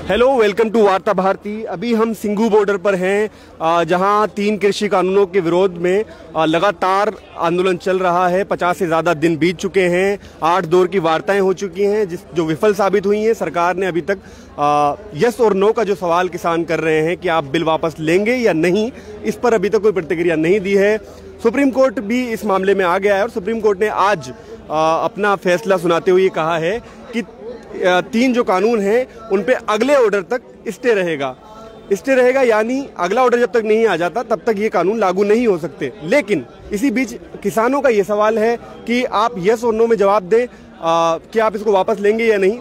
Hello, welcome to वार्ता भारती। अभी हम सिंघू बॉर्डर पर हैं, जहां 3 कृषि कानूनों के विरोध में लगातार आंदोलन चल रहा है। 50 से ज़्यादा दिन बीत चुके हैं, 8 दौर की वार्ताएं हो चुकी हैं जो विफल साबित हुई हैं। सरकार ने अभी तक यस और नो का जो सवाल किसान कर रहे हैं कि आप बिल वापस लेंगे या नहीं, इस पर अभी तक कोई प्रतिक्रिया नहीं दी है। सुप्रीम कोर्ट भी इस मामले में आ गया है और सुप्रीम कोर्ट ने आज अपना फैसला सुनाते हुए कहा है कि 3 जो कानून हैं उन पे अगले ऑर्डर तक स्टे रहेगा, यानी अगला ऑर्डर जब तक नहीं आ जाता तब तक ये कानून लागू नहीं हो सकते। लेकिन इसी बीच किसानों का ये सवाल है कि आप यस और नो में जवाब दें कि आप इसको वापस लेंगे या नहीं।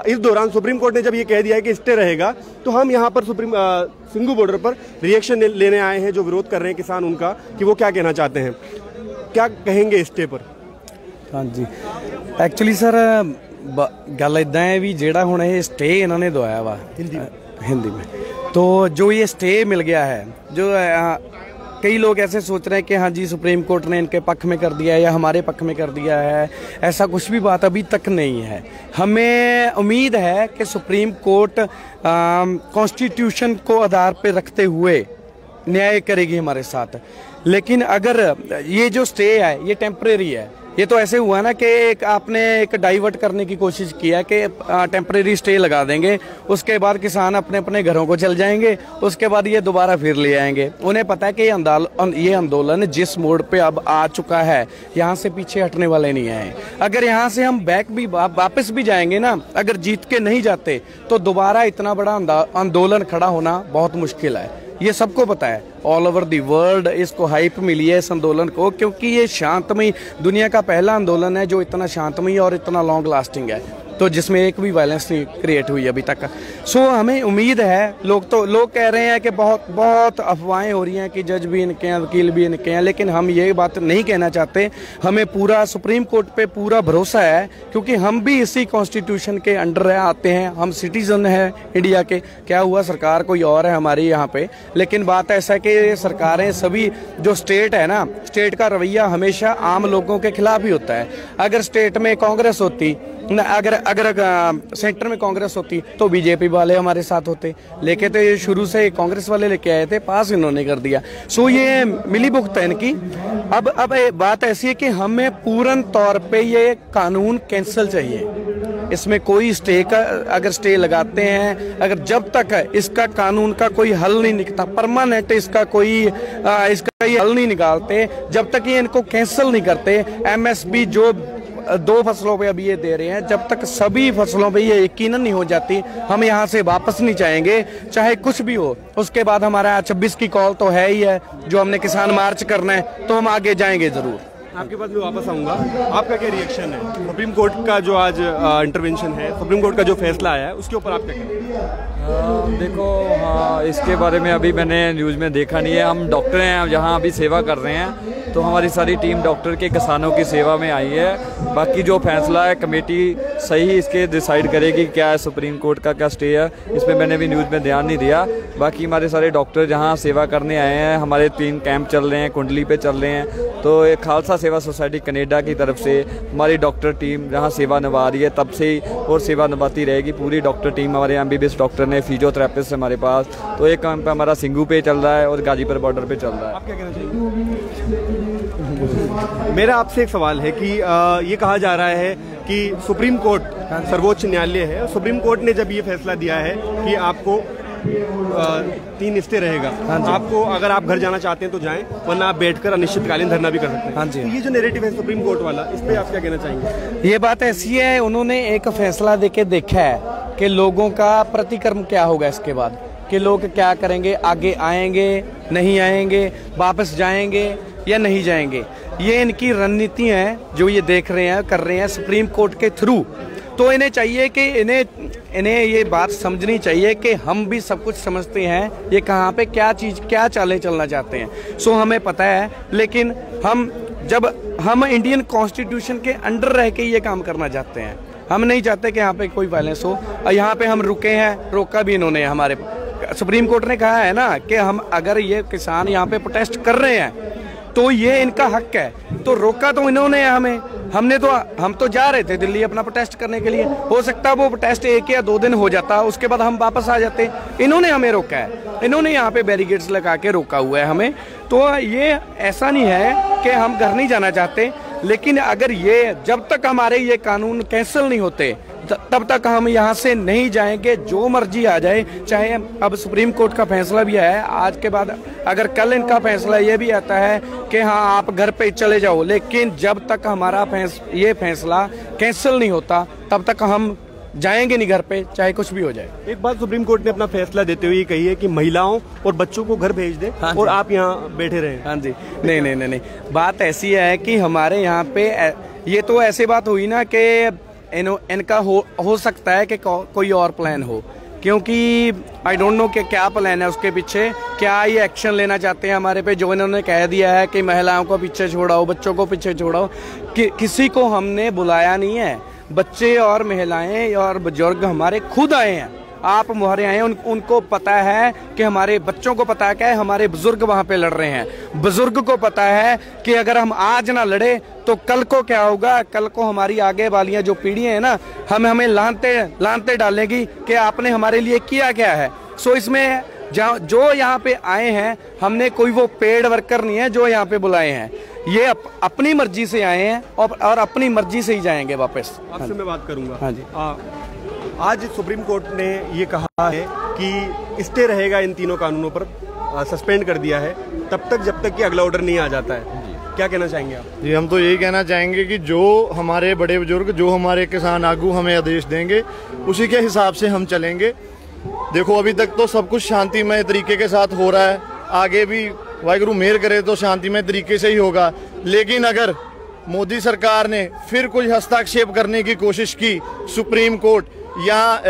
इस दौरान सुप्रीम कोर्ट ने जब ये कह दिया है कि स्टे रहेगा, तो हम यहाँ पर सिंघू बॉर्डर पर रिएक्शन लेने आए हैं। जो विरोध कर रहे हैं किसान, उनका कि वो क्या कहना चाहते हैं, क्या कहेंगे स्टे पर। हाँ जी, एक्चुअली सर गल इदा है भी जेड़ा हुण ये स्टे इन्होंने दवाया वा हिंदी में, तो जो ये स्टे मिल गया है, जो कई लोग ऐसे सोच रहे हैं कि हाँ जी सुप्रीम कोर्ट ने इनके पक्ष में कर दिया है या हमारे पक्ष में कर दिया है। ऐसा कुछ भी बात अभी तक नहीं है। हमें उम्मीद है कि सुप्रीम कोर्ट कॉन्स्टिट्यूशन को आधार पे रखते हुए न्याय करेगी हमारे साथ। लेकिन अगर ये जो स्टे है ये टेम्परेरी है, ये तो ऐसे हुआ ना कि आपने एक डाइवर्ट करने की कोशिश किया कि टेम्परेरी स्टे लगा देंगे, उसके बाद किसान अपने अपने घरों को चल जाएंगे, उसके बाद ये दोबारा फिर ले आएंगे। उन्हें पता है कि ये आंदोलन जिस मोड़ पे अब आ चुका है, यहाँ से पीछे हटने वाले नहीं हैं। अगर यहाँ से हम बैक भी वापस भी जाएंगे ना, अगर जीत के नहीं जाते तो दोबारा इतना बड़ा आंदोलन खड़ा होना बहुत मुश्किल है। ये सबको पता है, ऑल ओवर दी वर्ल्ड इसको हाइप मिली है इस आंदोलन को, क्योंकि ये शांतमयी दुनिया का पहला आंदोलन है जो इतना शांतमयी और इतना लॉन्ग लास्टिंग है, तो जिसमें एक भी वायलेंस नहीं क्रिएट हुई अभी तक। सो हमें उम्मीद है, लोग कह रहे हैं कि बहुत अफवाहें हो रही हैं कि जज भी इनके हैं, वकील भी इनके हैं, लेकिन हम ये बात नहीं कहना चाहते। हमें पूरा सुप्रीम कोर्ट पे पूरा भरोसा है, क्योंकि हम भी इसी कॉन्स्टिट्यूशन के अंडर आते हैं, हम सिटीजन हैं इंडिया के। क्या हुआ, सरकार कोई और है हमारी यहाँ पे, लेकिन बात ऐसा है कि सरकारें सभी जो स्टेट है ना, स्टेट का रवैया हमेशा आम लोगों के खिलाफ ही होता है। अगर स्टेट में कांग्रेस होती, अगर सेंटर में कांग्रेस होती तो बीजेपी वाले हमारे साथ होते, लेके तो ये शुरू से कांग्रेस वाले लेके आए थे, पास इन्होंने कर दिया। सो ये मिली भुगत है इनकी। अब बात ऐसी है कि हमें पूर्ण तौर पे ये कानून कैंसिल चाहिए। इसमें कोई स्टे का अगर स्टे लगाते हैं, अगर जब तक इसका कानून का कोई हल नहीं निकलता, परमानेंट इसका ये हल नहीं निकालते, जब तक ये इनको कैंसिल नहीं करते, एमएसपी जो 2 फसलों पे अभी ये दे रहे हैं, जब तक सभी फसलों पे ये यकीनन नहीं हो जाती, हम यहाँ से वापस नहीं जाएंगे, चाहे कुछ भी हो। उसके बाद हमारा 26 की कॉल तो है ही है, जो हमने किसान मार्च करना है, तो हम आगे जाएंगे जरूर। आपके पास मैं वापस आऊँगा। आपका क्या रिएक्शन है सुप्रीम कोर्ट का जो आज इंटरवेंशन है, सुप्रीम कोर्ट का जो फैसला आया है, उसके ऊपर आप क्या कहेंगे? देखो, हाँ, इसके बारे में अभी मैंने न्यूज़ में देखा नहीं है। हम डॉक्टर हैं, यहाँ अभी सेवा कर रहे हैं, तो हमारी सारी टीम डॉक्टर के किसानों की सेवा में आई है। बाकी जो फैसला है कमेटी सही इसके डिसाइड करेगी क्या है, सुप्रीम कोर्ट का क्या स्टे है, इस पर मैंने भी न्यूज़ में ध्यान नहीं दिया। बाकी हमारे सारे डॉक्टर जहाँ सेवा करने आए हैं, हमारे 3 कैंप चल रहे हैं, कुंडली पे चल रहे हैं, तो एक खालसा सेवा सोसाइटी कनेडा की तरफ से हमारी डॉक्टर टीम जहाँ सेवा निभा रही है, तब से ही और सेवा निभाती रहेगी पूरी डॉक्टर टीम। हमारे MBBS डॉक्टर ने, फिजियोथेरेपिस्ट हमारे पास, तो एक कैंप हमारा सिंघू पे चल रहा है और गाजीपुर बॉर्डर पे चल रहा है। आप क्या कहना चाहिए? मेरा आपसे एक सवाल है कि ये कहा जा रहा है कि सुप्रीम कोर्ट सर्वोच्च न्यायालय है, सुप्रीम कोर्ट ने जब ये फैसला दिया है कि आपको 3 स्टे रहेगा, आपको अगर आप घर जाना चाहते हैं तो जाएं, वरना आप बैठकर अनिश्चितकालीन धरना भी कर सकते हैं। हाँ जी। तो ये जो नैरेटिव है सुप्रीम कोर्ट वाला, इस पे आप क्या कहना चाहेंगे? ये बात ऐसी है, उन्होंने एक फैसला देके देखा है कि लोगों का प्रतिक्रम क्या होगा इसके बाद, कि लोग क्या करेंगे, आगे आएंगे, नहीं आएंगे, वापस जाएंगे या नहीं जाएंगे। ये इनकी रणनीति है जो ये देख रहे हैं, कर रहे हैं सुप्रीम कोर्ट के थ्रू। तो इन्हें चाहिए कि इन्हें ये बात समझनी चाहिए कि हम भी सब कुछ समझते हैं, ये कहाँ पे क्या चालें चलना चाहते हैं। सो हमें पता है, लेकिन हम इंडियन कॉन्स्टिट्यूशन के अंडर रह के ये काम करना चाहते हैं। हम नहीं चाहते कि यहाँ पे कोई वायलेंस हो। यहाँ पे हम रुके हैं, रोका भी इन्होंने, हमारे सुप्रीम कोर्ट ने कहा है ना कि हम अगर ये किसान यहाँ पे प्रोटेस्ट कर रहे हैं तो ये इनका हक है, तो रोका तो इन्होंने हमें। हम तो जा रहे थे दिल्ली अपना प्रोटेस्ट करने के लिए, हो सकता है वो प्रोटेस्ट 1 या 2 दिन हो जाता, उसके बाद हम वापस आ जाते। इन्होंने हमें रोका है, इन्होंने यहाँ पे बैरिकेड्स लगा के रोका हुआ है हमें। तो ये ऐसा नहीं है कि हम घर नहीं जाना चाहते, लेकिन अगर ये जब तक हमारे ये कानून कैंसिल नहीं होते तब तक हम यहाँ से नहीं जाएंगे, जो मर्जी आ जाए। चाहे अब सुप्रीम कोर्ट का फैसला भी है आज के बाद, अगर कल इनका फैसला ये भी आता है कि हाँ आप घर पे चले जाओ, लेकिन जब तक हमारा ये फैसला कैंसिल नहीं होता तब तक हम जाएंगे नहीं घर पे, चाहे कुछ भी हो जाए। एक बात सुप्रीम कोर्ट ने अपना फैसला देते हुए कही है कि महिलाओं और बच्चों को घर भेज दे और आप यहाँ बैठे रहे। हाँ जी, नहीं, बात ऐसी है कि हमारे यहाँ पे ये तो ऐसी बात हुई ना कि इनका हो सकता है कि कोई और प्लान हो, क्योंकि आई डोंट नो कि क्या प्लान है उसके पीछे, क्या ये एक्शन लेना चाहते हैं हमारे पे, जो इन्होंने कह दिया है कि महिलाओं को पीछे छोड़ाओ, बच्चों को पीछे छोड़ाओ। किसी को हमने बुलाया नहीं है, बच्चे और महिलाएं और बुजुर्ग हमारे खुद आए हैं, आप मोहरे आए हैं। उनको पता है कि हमारे बच्चों को पता है कि हमारे बुजुर्ग वहां पे लड़ रहे हैं, बुजुर्ग को पता है कि अगर हम आज ना लड़े तो कल को क्या होगा, कल को हमारी आगे वालियां जो पीढ़ियां हैं ना हमें लानते डालेगी कि आपने हमारे लिए किया क्या है। सो इसमें जो यहाँ पे आए हैं, हमने कोई वो पेड वर्कर नहीं है जो यहाँ पे बुलाए हैं, ये अपनी मर्जी से आए हैं और अपनी मर्जी से ही जाएंगे वापस। आपसे मैं बात करूंगा। हाँ जी, आज सुप्रीम कोर्ट ने ये कहा है कि स्टे रहेगा इन तीनों कानूनों पर, सस्पेंड कर दिया है तब तक जब तक कि अगला ऑर्डर नहीं आ जाता है। क्या कहना चाहेंगे आप? जी, हम तो यही कहना चाहेंगे कि जो हमारे बड़े बुजुर्ग, जो हमारे किसान आगू हमें आदेश देंगे उसी के हिसाब से हम चलेंगे। देखो अभी तक तो सब कुछ शांतिमय तरीके के साथ हो रहा है, आगे भी वाहिगुरु मेहर करे तो शांतिमय तरीके से ही होगा। लेकिन अगर मोदी सरकार ने फिर कोई हस्तक्षेप करने की कोशिश की, सुप्रीम कोर्ट या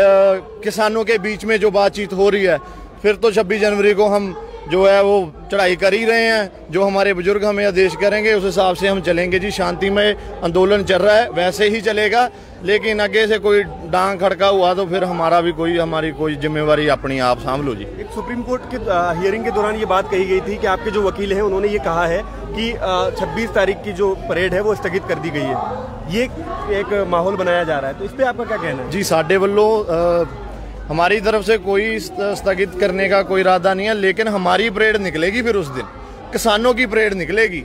किसानों के बीच में जो बातचीत हो रही है, फिर तो 26 जनवरी को हम जो है वो चढ़ाई कर ही रहे हैं। जो हमारे बुजुर्ग हमें आदेश करेंगे उस हिसाब से हम चलेंगे। जी, शांतिमय आंदोलन चल रहा है, वैसे ही चलेगा, लेकिन आगे से कोई डांग खड़का हुआ तो फिर हमारी कोई जिम्मेवारी अपनी आप सामभ लो। जी, एक सुप्रीम कोर्ट के हियरिंग के दौरान ये बात कही गई थी कि आपके जो वकील हैं उन्होंने ये कहा है कि 26 तारीख की जो परेड है वो स्थगित कर दी गई है, ये एक माहौल बनाया जा रहा है, तो इस पर आपका क्या कहना है? जी, साडे वल्लों हमारी तरफ से कोई स्थगित करने का कोई इरादा नहीं है, लेकिन हमारी परेड निकलेगी, फिर उस दिन किसानों की परेड निकलेगी।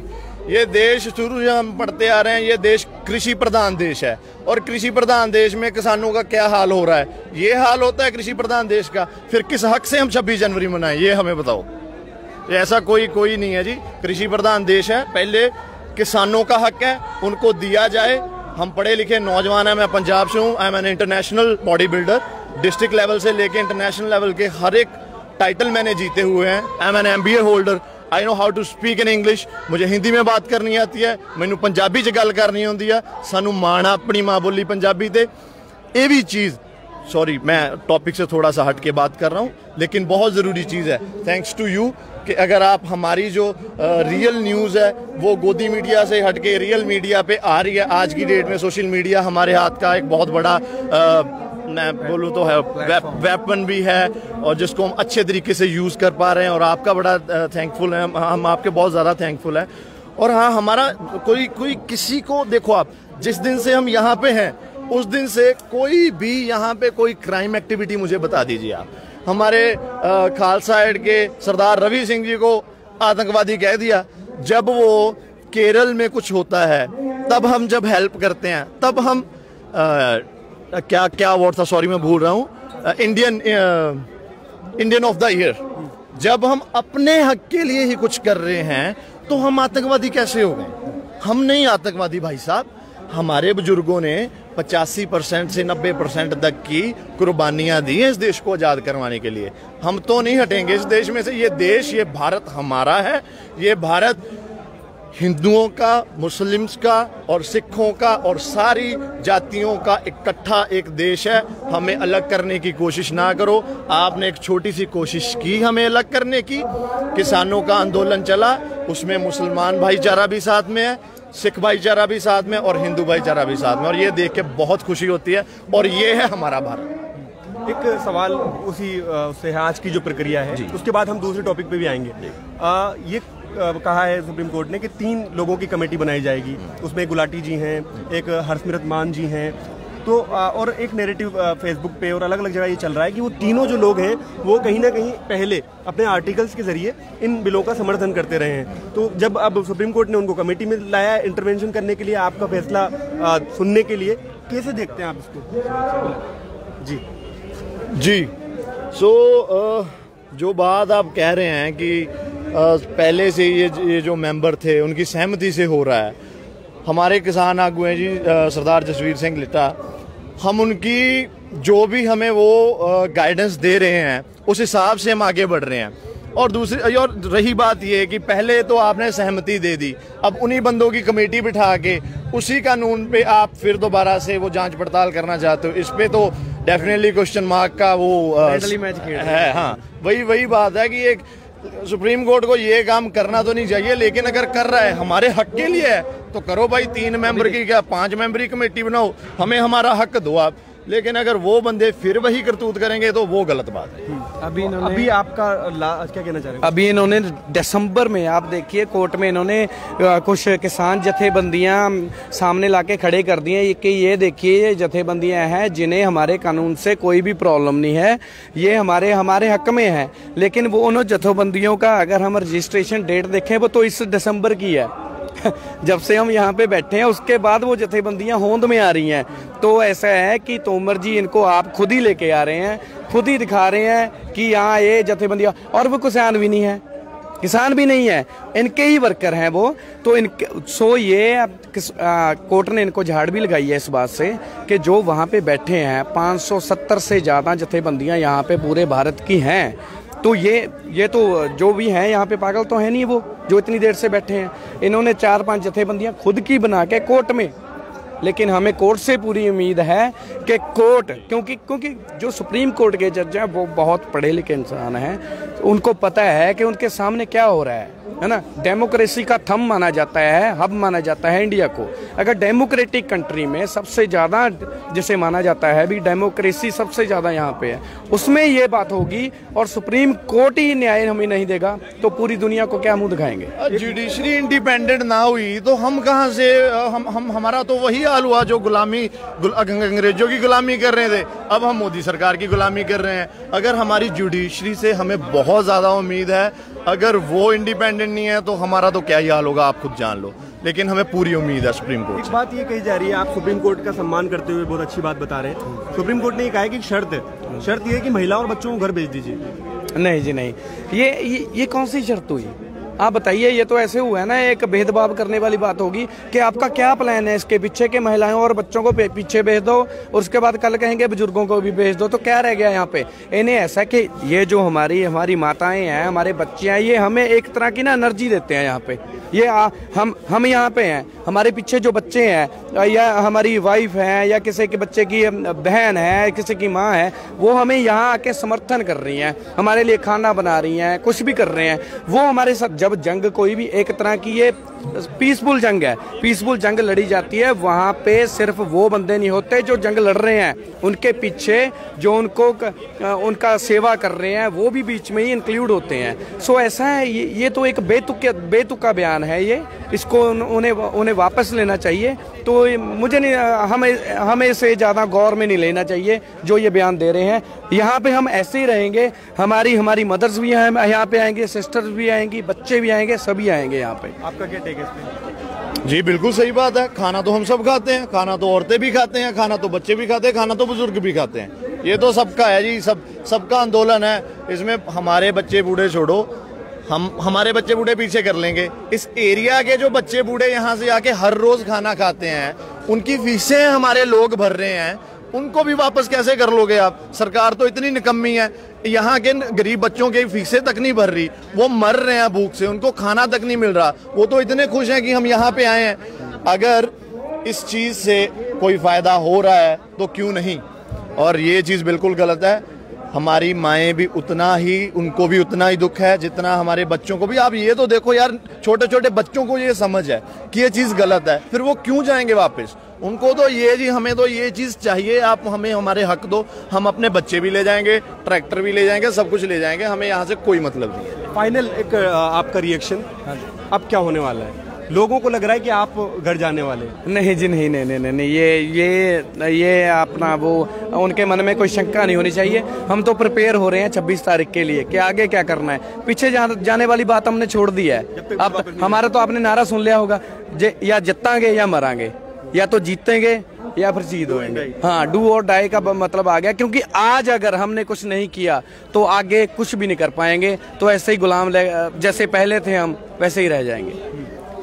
ये देश शुरू से हम पढ़ते आ रहे हैं, ये देश कृषि प्रधान देश है, और कृषि प्रधान देश में किसानों का क्या हाल हो रहा है, ये हाल होता है कृषि प्रधान देश का। फिर किस हक से हम 26 जनवरी मनाएं, ये हमें बताओ। ऐसा कोई नहीं है जी, कृषि प्रधान देश है, पहले किसानों का हक है, उनको दिया जाए। हम पढ़े लिखे नौजवान हैं, मैं पंजाब से हूँ, आई am an international body builder, district level से लेके इंटरनेशनल लेवल के हर एक टाइटल मैंने जीते हुए हैं। I am an MBA holder, I know how to speak in English, मुझे हिंदी में बात करनी आती है, मैनू पंजाबी च गल करनी होंदी है। सानू माण अपनी माँ बोली पंजाबी ते। ये भी चीज़, सॉरी मैं टॉपिक से थोड़ा सा हट के बात कर रहा हूँ, लेकिन बहुत ज़रूरी चीज़ है, थैंक्स टू यू, कि अगर आप हमारी जो रियल न्यूज़ है वो गोदी मीडिया से हट के रियल मीडिया पे आ रही है। आज की डेट में सोशल मीडिया हमारे हाथ का एक बहुत बड़ा मैं बोलूँ तो है वेपन भी है, और जिसको हम अच्छे तरीके से यूज़ कर पा रहे हैं, और आपका बड़ा थैंकफुल है, हम आपके बहुत ज़्यादा थैंकफुल हैं। और हाँ, हमारा कोई किसी को, देखो आप जिस दिन से हम यहाँ पे हैं उस दिन से कोई भी यहाँ पे कोई क्राइम एक्टिविटी मुझे बता दीजिए आप। हमारे खालसा एड के सरदार रवि सिंह जी को आतंकवादी कह दिया, जब वो केरल में कुछ होता है तब हम जब हेल्प करते हैं, तब हम क्या अवार्ड था, सॉरी मैं भूल रहा हूँ, इंडियन ऑफ द ईयर। जब हम अपने हक के लिए ही कुछ कर रहे हैं तो हम आतंकवादी कैसे हो गए? हम नहीं आतंकवादी भाई साहब। हमारे बुजुर्गों ने 85% से 90% तक की कुर्बानियां दी हैं इस देश को आज़ाद करवाने के लिए। हम तो नहीं हटेंगे इस देश में से। ये देश, ये भारत हमारा है। ये भारत हिंदुओं का, मुस्लिम्स का और सिखों का और सारी जातियों का इकट्ठा एक देश है। हमें अलग करने की कोशिश ना करो। आपने एक छोटी सी कोशिश की हमें अलग करने की, किसानों का आंदोलन चला, उसमें मुसलमान भाईचारा भी साथ में है, सिख भाईचारा भी साथ में, और हिंदू भाईचारा भी साथ में, और ये देख के बहुत खुशी होती है। और ये है हमारा भारत। एक सवाल उसी से आज की जो प्रक्रिया है, उसके बाद हम दूसरे टॉपिक पे भी आएंगे। ये कहा है सुप्रीम कोर्ट ने कि 3 लोगों की कमेटी बनाई जाएगी, उसमें गुलाटी जी हैं, एक हरसिमरत मान जी हैं, तो और एक नैरेटिव फेसबुक पे और अलग अलग जगह ये चल रहा है कि वो तीनों जो लोग हैं वो कहीं ना कहीं पहले अपने आर्टिकल्स के जरिए इन बिलों का समर्थन करते रहे हैं। तो जब अब सुप्रीम कोर्ट ने उनको कमेटी में लाया इंटरवेंशन करने के लिए, आपका फैसला सुनने के लिए, कैसे देखते हैं आप इसको? जी जो बात आप कह रहे हैं कि पहले से ये जो मेंबर थे उनकी सहमति से हो रहा है, हमारे किसान आगू हैं जी सरदार जसवीर सिंह लिट्टा, हम उनकी जो भी हमें वो गाइडेंस दे रहे हैं उस हिसाब से हम आगे बढ़ रहे हैं। और दूसरी और रही बात ये कि पहले तो आपने सहमति दे दी, अब उन्हीं बंदों की कमेटी बिठा के उसी कानून पे आप फिर दोबारा से वो जांच पड़ताल करना चाहते हो, इस पे तो डेफिनेटली क्वेश्चन मार्क का वो मैच है। हाँ, वही बात है कि एक सुप्रीम कोर्ट को ये काम करना तो नहीं चाहिए, लेकिन अगर कर रहा है हमारे हक के लिए है तो करो भाई, 3 मेंबर की क्या 5 मेंबरी कमेटी बनाओ, हमें हमारा हक दो आप। लेकिन अगर वो बंदे फिर वही करतूत करेंगे तो वो गलत बात है। अभी आपका क्या कहना चाह रहे हैं? अभी इन्होंने दिसंबर में आप देखिए कोर्ट में इन्होंने कुछ किसान जथेबंदियां सामने लाके खड़े कर दिए कि ये देखिए ये जथेबंदियां हैं जिन्हें हमारे कानून से कोई भी प्रॉब्लम नहीं है, ये हमारे हक में है। लेकिन वो उन जथेबंदियों का अगर हम रजिस्ट्रेशन डेट देखें वो तो इस दिसंबर की है जब से हम यहाँ पे बैठे हैं उसके बाद वो जथेबंदियां होंद में आ रही हैं। तो ऐसा है कि तोमर जी इनको आप खुद ही लेके आ रहे हैं, खुद ही दिखा रहे हैं कि यहाँ ये जथेबंदियां, और वो किसान भी नहीं है, किसान भी नहीं है, इनके ही वर्कर हैं वो। तो इनके ये कोर्ट ने इनको झाड़ भी लगाई है इस बात से कि जो वहाँ पे बैठे हैं 570 से ज़्यादा जथेबंदियां यहाँ पे पूरे भारत की हैं। तो ये तो जो भी हैं यहाँ पे पागल तो है नहीं वो जो इतनी देर से बैठे हैं। इन्होंने 4-5 जथेबंदियां खुद की बना के कोर्ट में, लेकिन हमें कोर्ट से पूरी उम्मीद है कि कोर्ट, क्योंकि जो सुप्रीम कोर्ट के जज हैं वो बहुत पढ़े लिखे इंसान हैं, उनको पता है कि उनके सामने क्या हो रहा है ना। डेमोक्रेसी का थंब माना जाता है, हब माना जाता है इंडिया को। अगर डेमोक्रेटिक कंट्री में सबसे ज़्यादा जिसे माना जाता है भी डेमोक्रेसी सबसे ज़्यादा यहाँ पे है, उसमें ये बात होगी और सुप्रीम कोर्ट ही न्याय हमें नहीं देगा तो पूरी दुनिया को क्या मुंह दिखाएंगे? जुडिशरी इंडिपेंडेंट ना हुई तो हम कहाँ से, हमारा तो वही हाल हुआ जो अंग्रेजों की गुलामी कर रहे थे, अब हम मोदी सरकार की गुलामी कर रहे हैं। अगर हमारी जुडिशरी से हमें बहुत ज़्यादा उम्मीद है, अगर वो इंडिपेंडेंट नहीं है तो हमारा तो क्या ही हाल होगा आप खुद जान लो। लेकिन हमें पूरी उम्मीद है सुप्रीम कोर्ट से। एक बात ये कही जा रही है, आप सुप्रीम कोर्ट का सम्मान करते हुए बहुत अच्छी बात बता रहे हैं। सुप्रीम कोर्ट ने ये कहा है कि शर्त ये है कि महिला और बच्चों को घर भेज दीजिए। नहीं जी नहीं, ये कौन सी शर्त हुई? आप बताइए। ये तो ऐसे हुआ है ना, एक भेदभाव करने वाली बात होगी कि आपका क्या प्लान है इसके पीछे कि महिलाएं और बच्चों को पीछे भेज दो और उसके बाद कल कहेंगे बुजुर्गों को भी भेज दो, तो क्या रह गया यहाँ पे? इन्हें ऐसा कि ये जो हमारी माताएं हैं, हमारे बच्चे हैं, ये हमें एक तरह की ना एनर्जी देते हैं यहाँ पे। ये हम यहाँ पे हैं, हमारे पीछे जो बच्चे हैं या हमारी वाइफ है या किसी के बच्चे की बहन है, किसी की माँ है, वो हमें यहाँ आके समर्थन कर रही हैं, हमारे लिए खाना बना रही हैं, कुछ भी कर रहे हैं। वो हमारे साथ जब जंग कोई भी एक तरह की ये पीसफुल जंग है, पीसफुल जंग लड़ी जाती है, वहाँ पे सिर्फ वो बंदे नहीं होते जो जंग लड़ रहे हैं, उनके पीछे जो उनका सेवा कर रहे हैं वो भी बीच में ही इंक्लूड होते हैं। सो ऐसा है, ये तो एक बेतुका बयान है, ये इसको उन्हें वापस लेना चाहिए। तो मुझे नहीं, हमें इसे ज़्यादा गौर में नहीं लेना चाहिए जो ये बयान दे रहे हैं। यहाँ पे हम ऐसे ही रहेंगे, हमारी मदर्स भी यहाँ पे आएंगे, सिस्टर्स भी आएंगी, बच्चे भी आएंगे, सभी आएंगे यहाँ पे। आपका क्या टेक है इसमें? जी बिल्कुल सही बात है। खाना तो हम सब खाते हैं, खाना तो औरतें भी खाते हैं, खाना तो बच्चे भी खाते हैं, खाना तो बुजुर्ग भी खाते हैं। ये तो सबका है जी, सबका आंदोलन है। इसमें हमारे बच्चे बूढ़े छोड़ो, हमारे बच्चे बूढ़े पीछे कर लेंगे। इस एरिया के जो बच्चे बूढ़े यहाँ से आके हर रोज खाना खाते हैं, उनकी फीसें हमारे लोग भर रहे हैं, उनको भी वापस कैसे कर लोगे आप? सरकार तो इतनी निकम्मी है, यहाँ के गरीब बच्चों की फीसें तक नहीं भर रही, वो मर रहे हैं भूख से, उनको खाना तक नहीं मिल रहा। वो तो इतने खुश हैं कि हम यहाँ पे आए हैं। अगर इस चीज से कोई फायदा हो रहा है तो क्यों नहीं? और ये चीज बिल्कुल गलत है। हमारी माएँ भी उतना ही, उनको भी उतना ही दुख है जितना हमारे बच्चों को भी। आप ये तो देखो यार, छोटे छोटे बच्चों को ये समझ है कि ये चीज़ गलत है, फिर वो क्यों जाएंगे वापस? उनको तो ये जी, हमें तो ये चीज़ चाहिए, आप हमें हमारे हक दो, हम अपने बच्चे भी ले जाएंगे, ट्रैक्टर भी ले जाएंगे, सब कुछ ले जाएंगे, हमें यहाँ से कोई मतलब नहीं है। फाइनल एक आपका रिएक्शन, अब क्या होने वाला है? लोगों को लग रहा है कि आप घर जाने वाले? नहीं जी, नहीं नहीं नहीं नहीं, ये अपना वो उनके मन में कोई शंका नहीं होनी चाहिए। हम तो प्रिपेयर हो रहे हैं 26 तारीख के लिए कि आगे क्या करना है। पीछे जाने वाली बात हमने छोड़ दी है। अब हमारा तो आपने नारा सुन लिया होगा, या जितांगे या मरांगे, या तो जीतेंगे या फिर शहीद होंगे। हाँ, डू और डाई का मतलब आ गया, क्योंकि आज अगर हमने कुछ नहीं किया तो आगे कुछ भी नहीं कर पाएंगे। तो ऐसे ही गुलाम जैसे पहले थे हम वैसे ही रह जाएंगे।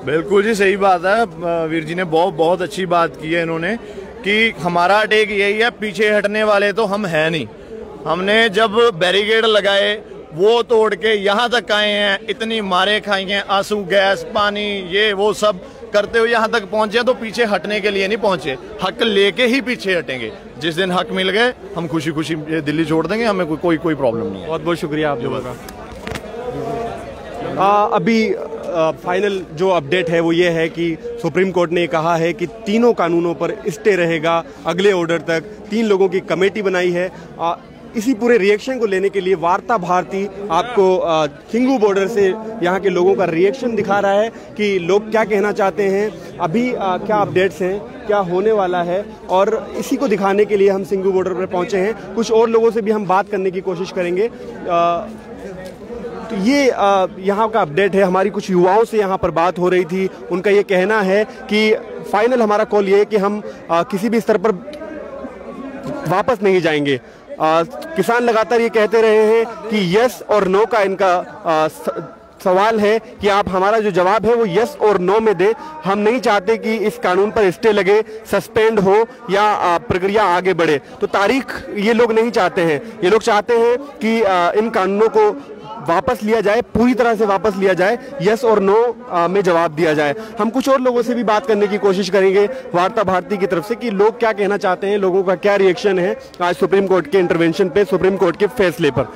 बिल्कुल जी, सही बात है। वीर जी ने बहुत अच्छी बात की है इन्होंने, कि हमारा टेक यही है, पीछे हटने वाले तो हम हैं नहीं। हमने जब बैरिकेड लगाए वो तोड़ के यहाँ तक आए हैं, इतनी मारे खाई हैं, आंसू, गैस, पानी, ये वो सब करते हुए यहाँ तक पहुंचे, तो पीछे हटने के लिए नहीं पहुंचे, हक लेके ही पीछे हटेंगे। जिस दिन हक मिल गए हम खुशी खुशी दिल्ली छोड़ देंगे, हमें कोई प्रॉब्लम नहीं है। बहुत बहुत शुक्रिया आप लोगों का। अभी फाइनल जो अपडेट है वो ये है कि सुप्रीम कोर्ट ने कहा है कि तीनों कानूनों पर स्टे रहेगा अगले ऑर्डर तक। 3 लोगों की कमेटी बनाई है। इसी पूरे रिएक्शन को लेने के लिए वार्ता भारती आपको सिंघू बॉर्डर से यहाँ के लोगों का रिएक्शन दिखा रहा है कि लोग क्या कहना चाहते हैं, अभी क्या अपडेट्स हैं, क्या होने वाला है। और इसी को दिखाने के लिए हम सिंघू बॉर्डर पर पहुँचे हैं। कुछ और लोगों से भी हम बात करने की कोशिश करेंगे। तो ये यहाँ का अपडेट है। हमारी कुछ युवाओं से यहाँ पर बात हो रही थी, उनका ये कहना है कि फाइनल हमारा कॉल ये है कि हम किसी भी स्तर पर वापस नहीं जाएंगे। किसान लगातार ये कहते रहे हैं कि यस और नो का इनका सवाल है कि आप हमारा जो जवाब है वो यस और नो में दें। हम नहीं चाहते कि इस कानून पर स्टे लगे, सस्पेंड हो या प्रक्रिया आगे बढ़े। तो तारीख ये लोग नहीं चाहते हैं। ये लोग चाहते हैं कि इन कानूनों को वापस लिया जाए, पूरी तरह से वापस लिया जाए, यस और नो में जवाब दिया जाए। हम कुछ और लोगों से भी बात करने की कोशिश करेंगे वार्ता भारती की तरफ से कि लोग क्या कहना चाहते हैं, लोगों का क्या रिएक्शन है आज सुप्रीम कोर्ट के इंटरवेंशन पे, सुप्रीम कोर्ट के फैसले पर।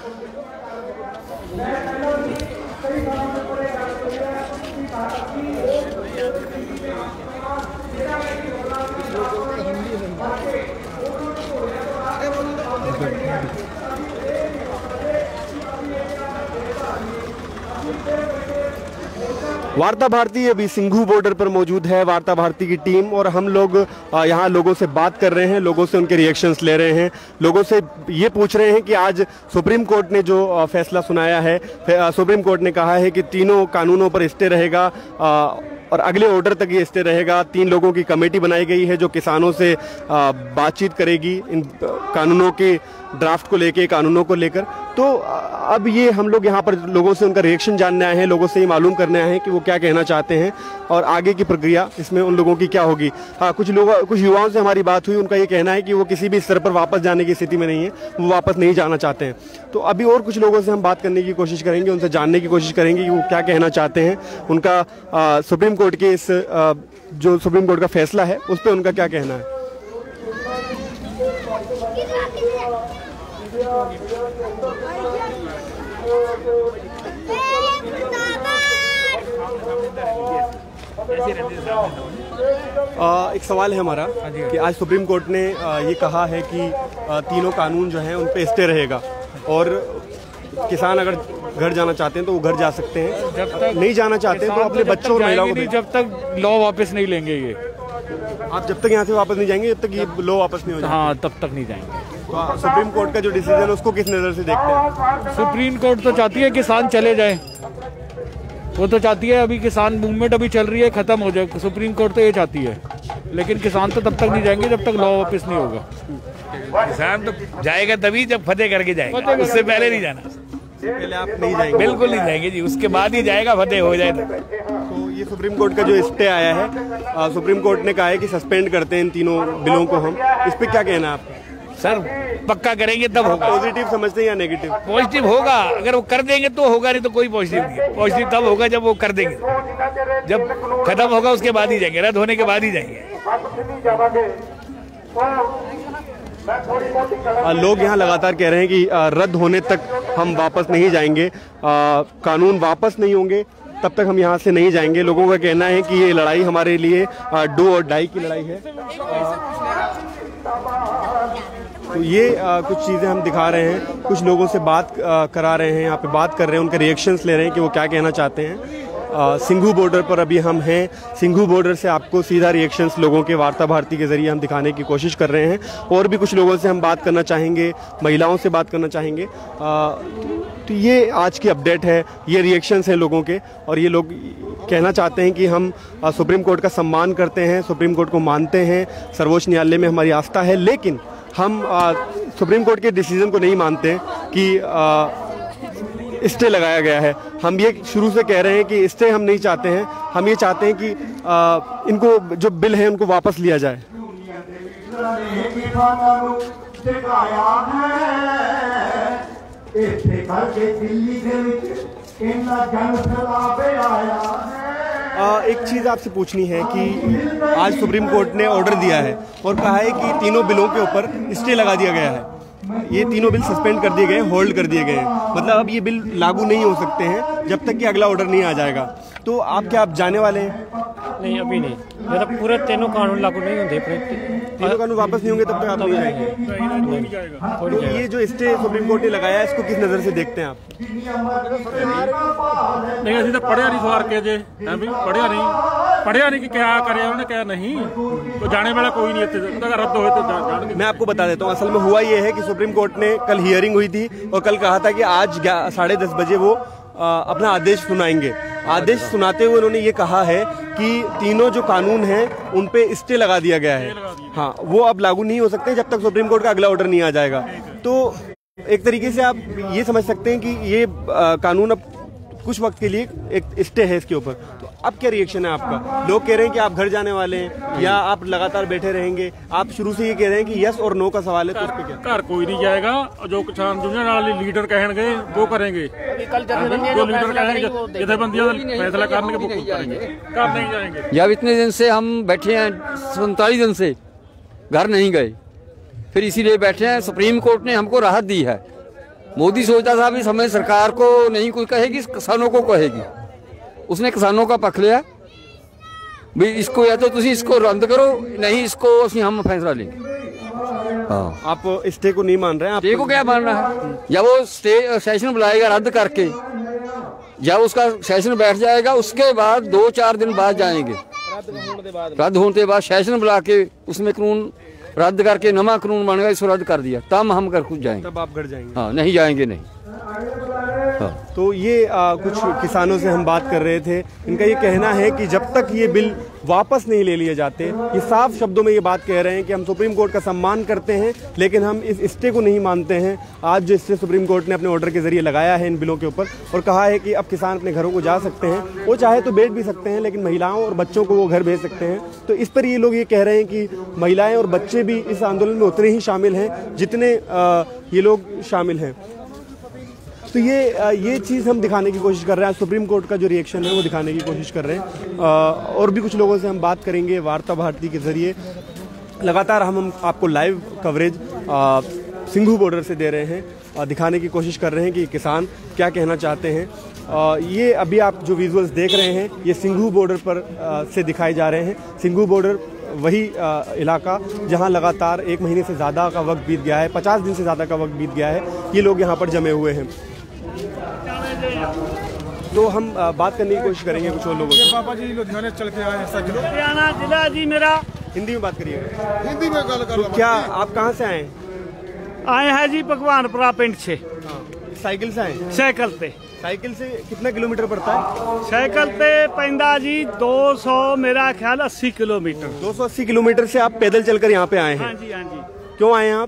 वार्ता भारती अभी सिंघू बॉर्डर पर मौजूद है, वार्ता भारती की टीम, और हम लोग यहाँ लोगों से बात कर रहे हैं, लोगों से उनके रिएक्शंस ले रहे हैं, लोगों से ये पूछ रहे हैं कि आज सुप्रीम कोर्ट ने जो फैसला सुनाया है, सुप्रीम कोर्ट ने कहा है कि तीनों कानूनों पर स्टे रहेगा और अगले ऑर्डर तक ये स्टे रहेगा। 3 लोगों की कमेटी बनाई गई है जो किसानों से बातचीत करेगी इन कानूनों के ड्राफ्ट को लेके, कानूनों को लेकर। तो अब ये हम लोग यहाँ पर लोगों से उनका रिएक्शन जानने आए हैं, लोगों से ये मालूम करने आए हैं कि वो क्या कहना चाहते हैं और आगे की प्रक्रिया इसमें उन लोगों की क्या होगी। हाँ, कुछ युवाओं से हमारी बात हुई, उनका ये कहना है कि वो किसी भी स्तर पर वापस जाने की स्थिति में नहीं है, वो वापस नहीं जाना चाहते हैं। तो अभी और कुछ लोगों से हम बात करने की कोशिश करेंगे, उनसे जानने की कोशिश करेंगे कि वो क्या कहना चाहते हैं, उनका सुप्रीम कोर्ट के इस जो सुप्रीम कोर्ट का फैसला है उस पर उनका क्या कहना है। एक सवाल है हमारा कि आज सुप्रीम कोर्ट ने ये कहा है कि तीनों कानून जो हैं उन पे स्टे रहेगा और किसान अगर घर जाना चाहते हैं तो वो घर जा सकते हैं, जब तक नहीं जाना चाहते हैं तो अपने बच्चों और महिलाओं को, जब तक लॉ वापस नहीं लेंगे ये। आप जब तक यहाँ से वापस नहीं जाएंगे, जब तक ये लॉ वापस नहीं हो जाएगा। हाँ, तब तक नहीं जाएंगे। तो सुप्रीम कोर्ट का जो डिसीजन है उसको किस नज़र से देखते हैं? सुप्रीम कोर्ट तो चाहती है किसान चले जाए, वो तो चाहती है अभी किसान मूवमेंट अभी चल रही है, खत्म हो जाए। सुप्रीम कोर्ट तो ये चाहती है, लेकिन किसान तो तब तक नहीं जाएंगे जब तक लॉ वापस नहीं होगा। किसान तो जाएगा तभी जब फतेह करके जाएगा, उससे पहले नहीं जाना। पहले आप नहीं जाएंगे? बिल्कुल नहीं जाएंगे जी, उसके बाद ही जाएगा, फतेह हो जाए। तो ये सुप्रीम कोर्ट का जो स्टे आया है, सुप्रीम कोर्ट ने कहा है कि सस्पेंड करते हैं इन तीनों बिलों को हम, इस पे क्या कहना है आपका? सर पक्का करेंगे तब होगा। पॉजिटिव समझते हैं या नेगेटिव? पॉजिटिव होगा, अगर वो कर देंगे तो होगा, नहीं तो कोई पॉजिटिव नहीं है। पॉजिटिव तब होगा जब वो कर देंगे, जब खत्म होगा उसके बाद ही जाएंगे, रद्द होने के बाद ही जाएंगे। लोग यहाँ लगातार कह रहे हैं कि रद्द होने तक हम वापस नहीं जाएंगे, कानून वापस नहीं होंगे तब तक हम यहाँ से नहीं जाएंगे। लोगों का कहना है कि ये लड़ाई हमारे लिए डू और डाई की लड़ाई है। तो ये कुछ चीज़ें हम दिखा रहे हैं, कुछ लोगों से बात करा रहे हैं, यहाँ पे बात कर रहे हैं, उनके रिएक्शंस ले रहे हैं कि वो क्या कहना चाहते हैं। सिंघू बॉर्डर पर अभी हम हैं। सिंघू बॉर्डर से आपको सीधा रिएक्शंस लोगों के वार्ता भारती के ज़रिए हम दिखाने की कोशिश कर रहे हैं। और भी कुछ लोगों से हम बात करना चाहेंगे, महिलाओं से बात करना चाहेंगे। तो ये आज की अपडेट है, ये रिएक्शंस हैं लोगों के, और ये लोग कहना चाहते हैं कि हम सुप्रीम कोर्ट का सम्मान करते हैं, सुप्रीम कोर्ट को मानते हैं, सर्वोच्च न्यायालय में हमारी आस्था है, लेकिन हम सुप्रीम कोर्ट के डिसीजन को नहीं मानते कि स्टे लगाया गया है। हम ये शुरू से कह रहे हैं कि स्टे हम नहीं चाहते हैं, हम ये चाहते हैं कि इनको जो बिल है उनको वापस लिया जाए। एक चीज़ आपसे पूछनी है कि आज सुप्रीम कोर्ट ने ऑर्डर दिया है और कहा है कि तीनों बिलों के ऊपर स्टे लगा दिया गया है। ये तीनों बिल सस्पेंड कर दिए गए, होल्ड कर दिए गए हैं, मतलब अब ये बिल लागू नहीं हो सकते हैं जब तक कि अगला ऑर्डर नहीं आ जाएगा। तो आप जाने वाले हैं? नहीं, अभी नहीं, जब पूरे तीनों कानून लागू नहीं होंगे, तीनों कानून वापस नहीं होंगे तब तक आप नहीं जाएंगे। तो ये जो स्टे सुप्रीम कोर्ट ने लगाया है, इसको किस नज़र से देखते हैं आप? नहीं, अभी तक पढ़िया नहीं सवार के जे पढ़िया नहीं कि क्या करे उन्होंने, क्या नहीं, तो जाने वाला कोई नहीं है, अगर रद्द हो तो जान। मैं आपको बता देता हूँ, असल में हुआ ये है कि सुप्रीम कोर्ट ने कल हियरिंग हुई थी और कल कहा था कि आज 10:30 बजे वो अपना आदेश सुनाएंगे। आदेश सुनाते हुए उन्होंने ये कहा है कि तीनों जो कानून हैं उन पे स्टे लगा दिया गया है। हाँ, वो अब लागू नहीं हो सकते जब तक सुप्रीम कोर्ट का अगला ऑर्डर नहीं आ जाएगा। तो एक तरीके से आप ये समझ सकते हैं कि ये कानून अब कुछ वक्त के लिए एक स्टे है इसके ऊपर। तो अब क्या रिएक्शन है आपका? लोग कह रहे हैं कि आप घर जाने वाले हैं या आप लगातार बैठे रहेंगे? आप शुरू से ये कह रहे हैं कि यस और नो का सवाल है, तो उस पे क्या? घर कोई नहीं जाएगा, जो किसान यूनियन वाले लीडर कहेंगे वो करेंगे, जो लीडर कहेंगे जथेबंदियां फैसला करने के कर नहीं जाएंगे। जब इतने दिन से हम बैठे हैं, 47 दिन से घर नहीं गए, फिर इसीलिए बैठे हैं। सुप्रीम कोर्ट ने हमको राहत दी है। मोदी सोचता था भी समय सरकार को नहीं कोई कहेगी, किसानों को कहेगी। उसने किसानों का पक्ष लिया भी, इसको या तो तुम इसको रद्द करो, नहीं इसको हम फैसला लेंगे। हाँ, आप स्टे को नहीं मान रहे हैं? स्टे को क्या मान रहा है? जब वो स्टे सेशन बुलाएगा रद्द करके, जब उसका सेशन बैठ जाएगा उसके बाद 2-4 दिन बाद जाएंगे, रद्द होने के बाद सेशन बुला के उसमें कानून रद्द करके नवा कानून बनेगा, इसको रद्द कर दिया तब हम घर खुद जाएंगे। तब आप घर जाएंगे? हाँ, नहीं जाएंगे नहीं। हाँ। तो ये कुछ किसानों से हम बात कर रहे थे। इनका ये कहना है कि जब तक ये बिल वापस नहीं ले लिए जाते, ये साफ शब्दों में ये बात कह रहे हैं कि हम सुप्रीम कोर्ट का सम्मान करते हैं लेकिन हम इस स्टे को नहीं मानते हैं। आज जो स्टे सुप्रीम कोर्ट ने अपने ऑर्डर के जरिए लगाया है इन बिलों के ऊपर और कहा है कि अब किसान अपने घरों को जा सकते हैं, वो चाहे तो बैठ भी सकते हैं लेकिन महिलाओं और बच्चों को वो घर भेज सकते हैं। तो इस पर ये लोग ये कह रहे हैं कि महिलाएं और बच्चे भी इस आंदोलन में उतने ही शामिल हैं जितने ये लोग शामिल हैं। तो ये चीज़ हम दिखाने की कोशिश कर रहे हैं। सुप्रीम कोर्ट का जो रिएक्शन है वो दिखाने की कोशिश कर रहे हैं। और भी कुछ लोगों से हम बात करेंगे वार्ता भारती के जरिए। लगातार हम आपको लाइव कवरेज सिंघू बॉर्डर से दे रहे हैं, दिखाने की कोशिश कर रहे हैं कि किसान क्या कहना चाहते हैं। ये अभी आप जो विजुअल्स देख रहे हैं ये सिंघू बॉर्डर पर से दिखाए जा रहे हैं। सिंघू बॉर्डर वही इलाका जहां लगातार 1 महीने से ज़्यादा का वक्त बीत गया है, 50 दिन से ज़्यादा का वक्त बीत गया है, ये लोग यहाँ पर जमे हुए हैं। तो हम बात करने की कोशिश करेंगे कुछ और लोगों से। पापा जी लुधियाना चल के आए हैं, लुधियाना जिला जी मेरा। हिंदी में बात करिएगा। हिंदी में गल कर। तो क्या आप कहाँ से आए हैं जी? भगवानपुरा पिंड से। साइकिल से आए? साइकिल पे। साइकिल से कितना किलोमीटर पड़ता है? साइकिल पे पैंदा जी 200 मेरा ख्याल 80 किलोमीटर। 280 किलोमीटर से आप पैदल चलकर यहाँ पे आए हैं? हाँ जी, हाँ जी। क्यों आए हैं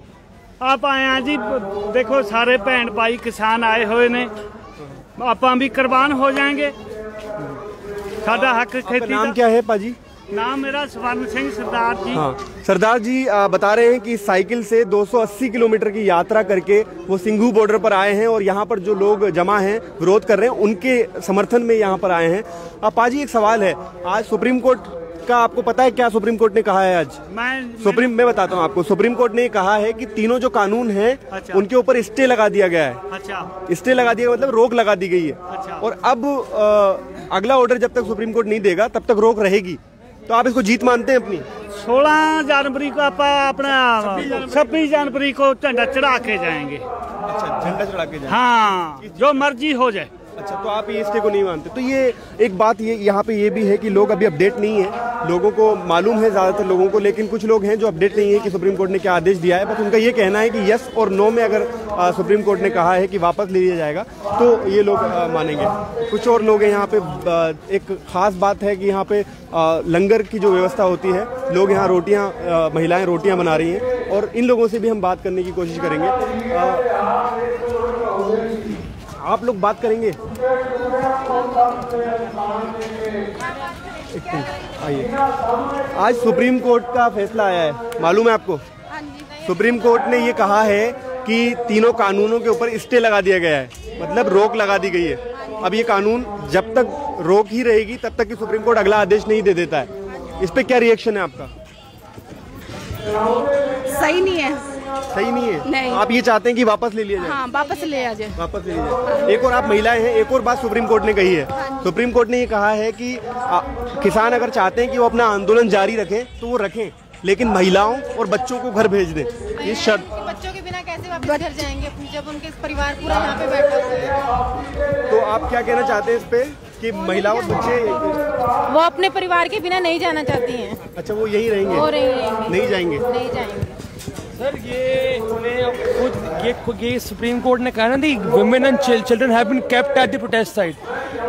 आप आए हैं जी, देखो सारे भैन भाई किसान आए हुए ने, आप भी कुर्बान हो जाएंगे। साडा हक खेती। नाम क्या है पाजी? नाम मेरा स्वर्ण सिंह सरदार जी। हाँ, सरदार जी बता रहे हैं कि साइकिल से 280 किलोमीटर की यात्रा करके वो सिंघू बॉर्डर पर आए हैं और यहाँ पर जो लोग जमा हैं विरोध कर रहे हैं उनके समर्थन में यहाँ पर आए हैं। पाजी एक सवाल है, आज सुप्रीम कोर्ट का आपको पता है क्या सुप्रीम कोर्ट ने कहा है? आज मैं बताता हूँ आपको। सुप्रीम कोर्ट ने कहा है कि तीनों जो कानून हैं उनके ऊपर स्टे लगा दिया गया है। अच्छा, स्टे लगा दिया मतलब रोक लगा दी गई है। अच्छा। और अब अगला ऑर्डर जब तक सुप्रीम कोर्ट नहीं देगा तब तक रोक रहेगी। तो आप इसको जीत मानते हैं अपनी? 16 जनवरी को आप अपना 26 जनवरी को झंडा चढ़ा के जाएंगे। अच्छा, झंडा चढ़ा के जाएंगे। हाँ, जो मर्जी हो जाए। अच्छा, तो आप ये स्टे को नहीं मानते। तो ये एक बात ये यहाँ पे ये भी है कि लोग अभी अपडेट नहीं है, लोगों को मालूम है ज़्यादातर लोगों को, लेकिन कुछ लोग हैं जो अपडेट नहीं है कि सुप्रीम कोर्ट ने क्या आदेश दिया है। बस उनका ये कहना है कि यस और नो में अगर सुप्रीम कोर्ट ने कहा है कि वापस ले लिया जाएगा तो ये लोग मानेंगे। कुछ और लोग हैं यहाँ पे। एक ख़ास बात है कि यहाँ पे लंगर की जो व्यवस्था होती है, लोग यहाँ रोटियाँ, महिलाएँ रोटियाँ बना रही हैं, और इन लोगों से भी हम बात करने की कोशिश करेंगे। आप लोग बात करेंगे, आइए। आज सुप्रीम कोर्ट का फैसला आया है, मालूम है आपको? सुप्रीम कोर्ट ने ये कहा है कि तीनों कानूनों के ऊपर स्टे लगा दिया गया है, मतलब रोक लगा दी गई है। अब ये कानून जब तक रोक ही रहेगी तब तक कि सुप्रीम कोर्ट अगला आदेश नहीं दे देता है। इस पे क्या रिएक्शन है आपका? सही नहीं है। सही नहीं है? नहीं। आप ये चाहते हैं कि वापस ले लिया जाए? हाँ, वापस ले आ जाए। वापस ले लिया जाए। एक और आप महिलाएं हैं, एक और बात सुप्रीम कोर्ट ने कही है। सुप्रीम कोर्ट ने ये कहा है कि किसान अगर चाहते हैं कि वो अपना आंदोलन जारी रखें तो वो रखें, लेकिन महिलाओं और बच्चों को घर भेज दें। ये शर्त। बच्चों के बिना कैसे वापस घर जाएंगे जब उनके परिवार पूरा यहाँ पे बैठा हुआ है? तो आप क्या कहना चाहते हैं इस पे कि महिलाओं बच्चे वो अपने परिवार के बिना नहीं जाना चाहती हैं? अच्छा, वो यही रहेंगे? वो नहीं जाएंगे। नहीं जाएंगे। सर, ये सुप्रीम कोर्ट ने कहा ना कि women and children have been kept at the protest site.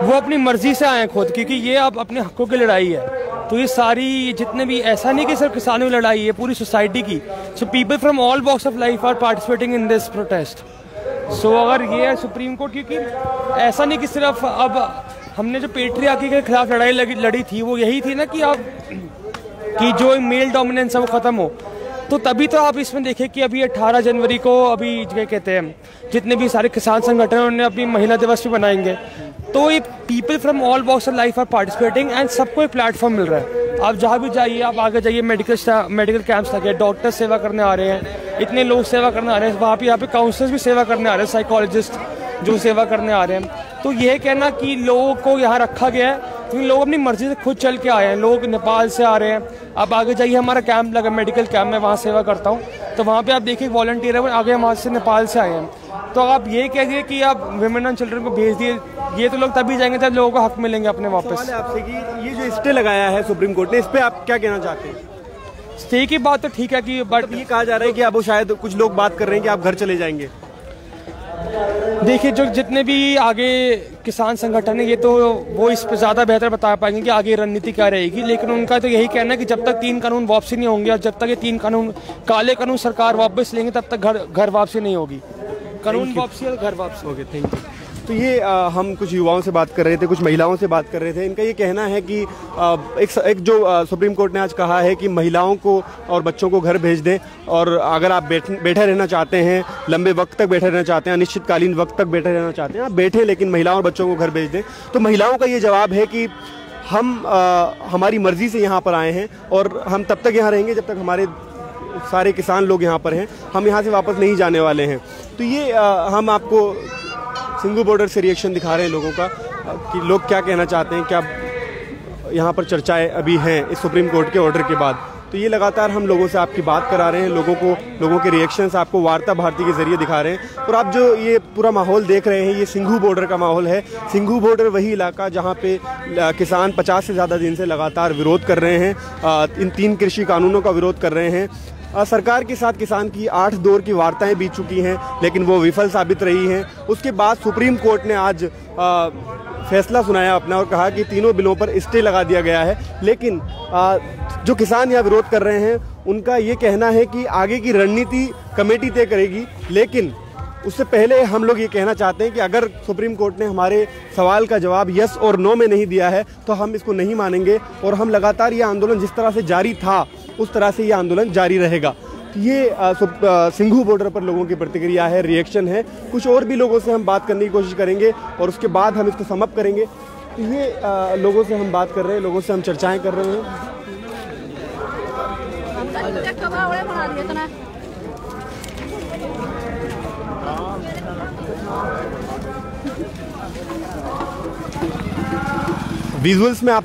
वो अपनी मर्जी से आए खुद, क्योंकि ये अब अपने हकों की लड़ाई है। तो ये सारी जितने भी, ऐसा नहीं कि सिर्फ किसानों की लड़ाई है, पूरी सोसाइटी की। So people from all walks of life are participating in this protest. So अगर ये है सुप्रीम कोर्ट, क्योंकि ऐसा नहीं कि सिर्फ अब हमने जो पेट्रियार्की के खिलाफ लड़ाई लड़ी थी वो यही थी ना कि अब कि जो मेल डोमिनेंस है वो खत्म हो। तो तभी तो आप इसमें देखें कि अभी 18 जनवरी को अभी क्या कहते हैं, जितने भी सारे किसान संगठन उन्होंने अपनी महिला दिवस भी बनाएंगे। तो ये people from all walks of life are participating and सबको एक प्लेटफॉर्म मिल रहा है। आप जहाँ भी जाइए, आप आगे जाइए, मेडिकल कैंप्स लगे, डॉक्टर सेवा करने आ रहे हैं, इतने लोग सेवा करने आ रहे हैं। वहाँ पे यहाँ पे काउंसलर्स भी सेवा करने आ रहे हैं, साइकोलॉजिस्ट जो सेवा करने आ रहे हैं। तो यह कहना कि लोगों को यहाँ रखा गया है क्योंकि लोग अपनी मर्जी से खुद चल के आए हैं। लोग नेपाल से आ रहे हैं। आप आगे जाइए, हमारा कैंप लगा, मेडिकल कैंप, मैं वहाँ सेवा करता हूँ, तो वहाँ पे आप देखिए वॉलंटियर है, आगे वहाँ से नेपाल से आए हैं। तो आप ये कह दिए कि आप विमेन एंड चिल्ड्रन को भेज दिए, ये तो लोग तभी जाएंगे जब लोगों को हक मिलेंगे अपने वापस। सवाल है आपसे कि ये जो स्टे लगाया है सुप्रीम कोर्ट ने, इस पे आप क्या कहना चाहते हैं? स्टे की बात तो ठीक है कि बट ये कहा जा रहा है कि अब शायद कुछ लोग बात कर रहे हैं कि आप घर चले जाएंगे। देखिए, जो जितने भी आगे किसान संगठन है, ये तो वो इस पर ज़्यादा बेहतर बता पाएंगे कि आगे रणनीति क्या रहेगी, लेकिन उनका तो यही कहना है कि जब तक 3 कानून वापसी नहीं होंगे और जब तक ये 3 कानून काले कानून सरकार वापस लेंगे तब तक घर वापसी नहीं होगी। कानून वापसी और घर वापसी। Okay, thank you. तो ये हम कुछ युवाओं से बात कर रहे थे, कुछ महिलाओं से बात कर रहे थे। इनका ये कहना है कि एक जो सुप्रीम कोर्ट ने आज कहा है कि महिलाओं को और बच्चों को घर भेज दें, और अगर आप बैठे रहना चाहते हैं, लंबे वक्त तक बैठे रहना चाहते हैं, अनिश्चितकालीन वक्त तक बैठे रहना चाहते हैं, आप बैठे, लेकिन महिलाओं और बच्चों को घर भेज दें। तो महिलाओं का ये जवाब है कि हम हमारी मर्जी से यहाँ पर आए हैं और हम तब तक यहाँ रहेंगे जब तक हमारे सारे किसान लोग यहाँ पर हैं, हम यहाँ से वापस नहीं जाने वाले हैं। तो ये हम आपको सिंघू बॉर्डर से रिएक्शन दिखा रहे हैं लोगों का कि लोग क्या कहना चाहते हैं, क्या यहाँ पर चर्चाएं अभी हैं इस सुप्रीम कोर्ट के ऑर्डर के बाद। तो ये लगातार हम लोगों से आपकी बात करा रहे हैं, लोगों के रिएक्शंस आपको वार्ता भारती के जरिए दिखा रहे हैं। और आप जो ये पूरा माहौल देख रहे हैं, ये सिंघू बॉर्डर का माहौल है। सिंघू बॉर्डर वही इलाका जहाँ पे किसान 50 से ज़्यादा दिन से लगातार विरोध कर रहे हैं, इन 3 कृषि कानूनों का विरोध कर रहे हैं। सरकार के साथ किसान की 8 दौर की वार्ताएं बीत चुकी हैं, लेकिन वो विफल साबित रही हैं। उसके बाद सुप्रीम कोर्ट ने आज फैसला सुनाया अपना और कहा कि तीनों बिलों पर स्टे लगा दिया गया है। लेकिन जो किसान यहाँ विरोध कर रहे हैं, उनका ये कहना है कि आगे की रणनीति कमेटी तय करेगी। लेकिन उससे पहले हम लोग ये कहना चाहते हैं कि अगर सुप्रीम कोर्ट ने हमारे सवाल का जवाब यस और नो में नहीं दिया है तो हम इसको नहीं मानेंगे, और हम लगातार ये आंदोलन जिस तरह से जारी था उस तरह से ये आंदोलन जारी रहेगा। ये सिंघू बॉर्डर पर लोगों की प्रतिक्रिया है, रिएक्शन है। कुछ और भी लोगों से हम बात करने की कोशिश करेंगे और उसके बाद हम इसको समाप्त करेंगे। ये लोगों से हम बात कर रहे हैं, लोगों से हम चर्चाएं कर रहे हैं। विजुअल्स में आप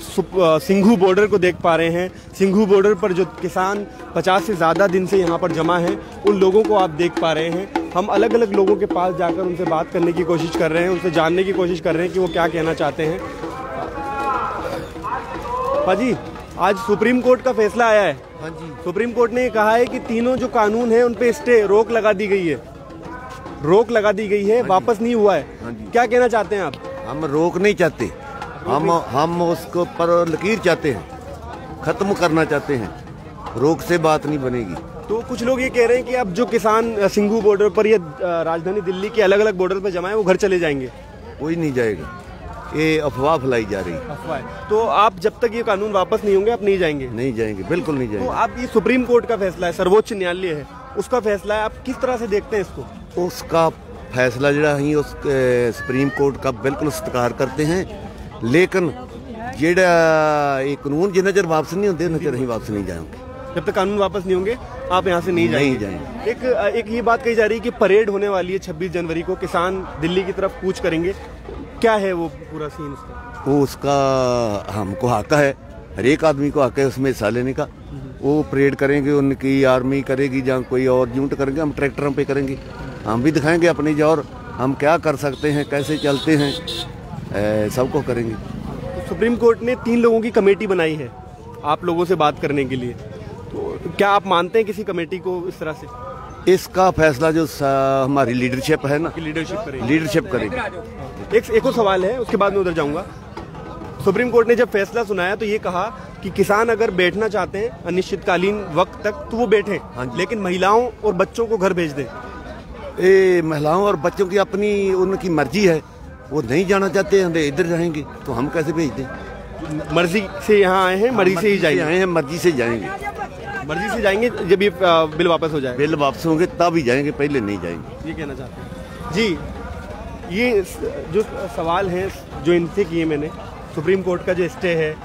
सिंघू बॉर्डर को देख पा रहे हैं। सिंघू बॉर्डर पर जो किसान 50 से ज़्यादा दिन से यहाँ पर जमा हैं, उन लोगों को आप देख पा रहे हैं। हम अलग अलग लोगों के पास जाकर उनसे बात करने की कोशिश कर रहे हैं, उनसे जानने की कोशिश कर रहे हैं कि वो क्या कहना चाहते हैं। पाजी, आज सुप्रीम कोर्ट का फैसला आया है। हाँ जी। सुप्रीम कोर्ट ने कहा है कि तीनों जो कानून है उन पे स्टे रोक लगा दी गई है, रोक लगा दी गई है, वापस नहीं हुआ है। क्या कहना चाहते हैं आप? हम रोक नहीं चाहते, हम उसको पर लकीर चाहते हैं, खत्म करना चाहते हैं। रोक से बात नहीं बनेगी। तो कुछ लोग ये कह रहे हैं कि अब जो किसान सिंघू बॉर्डर पर या राजधानी दिल्ली के अलग अलग बॉर्डर पर जमा है वो घर चले जाएंगे। कोई नहीं जाएगा, ये अफवाह फैलाई जा रही है। अफवाह। तो आप जब तक ये कानून वापस नहीं होंगे आप नहीं जाएंगे? नहीं जाएंगे, बिल्कुल नहीं जाएंगे। तो आप ये सुप्रीम कोर्ट का फैसला है, सर्वोच्च न्यायालय है, उसका फैसला है, आप किस तरह से देखते हैं इसको? उसका फैसला ਜਿਹੜਾ ही उस सुप्रीम कोर्ट का बिल्कुल सत्कार करते हैं, लेकिन ਜਿਹੜਾ ये कानून जिन्ना चਿਰ वापस नहीं होते उन्ना चਿਰ ਅਸੀਂ वापस नहीं जाएंगे। जब तक कानून वापस नहीं होंगे आप यहाँ से नहीं जाएंगे। एक ये बात कही जा रही है कि परेड होने वाली है 26 जनवरी को, किसान दिल्ली की तरफ कूच करेंगे। क्या है वो पूरा सीन उसका? वो उसका हमको हक है, हर एक आदमी को हक है उसमें हिस्सा लेने का। वो परेड करेंगे, उनकी आर्मी करेगी या कोई और यूनिट करेंगे, हम ट्रैक्टरों पे करेंगे, हम भी दिखाएंगे अपनी जोर, हम क्या कर सकते हैं, कैसे चलते हैं, सबको करेंगे। तो सुप्रीम कोर्ट ने 3 लोगों की कमेटी बनाई है आप लोगों से बात करने के लिए, तो क्या आप मानते हैं किसी कमेटी को इस तरह से? इसका फैसला जो हमारी लीडरशिप है ना, लीडरशिप करेगी। एक और सवाल है, उसके बाद मैं उधर जाऊंगा। सुप्रीम कोर्ट ने जब फैसला सुनाया तो ये कहा कि किसान अगर बैठना चाहते हैं अनिश्चितकालीन वक्त तक तो वो बैठें, लेकिन महिलाओं और बच्चों को घर भेज दें। ये महिलाओं और बच्चों की अपनी उनकी मर्जी है, वो नहीं जाना चाहते हैं इधर रहेंगे तो हम कैसे भेज दें? मर्जी से यहाँ आए हैं, मर्जी से ही जाएंगे। आए हैं, मर्जी से जाएंगे, मर्जी से जाएंगे। जब ये बिल वापस हो जाए, बिल वापस होंगे तब ही जाएंगे, पहले नहीं जाएंगे। ये कहना चाहते हैं जी। ये जो सवाल हैं जो इनसे किए मैंने, सुप्रीम कोर्ट का जो स्टे है,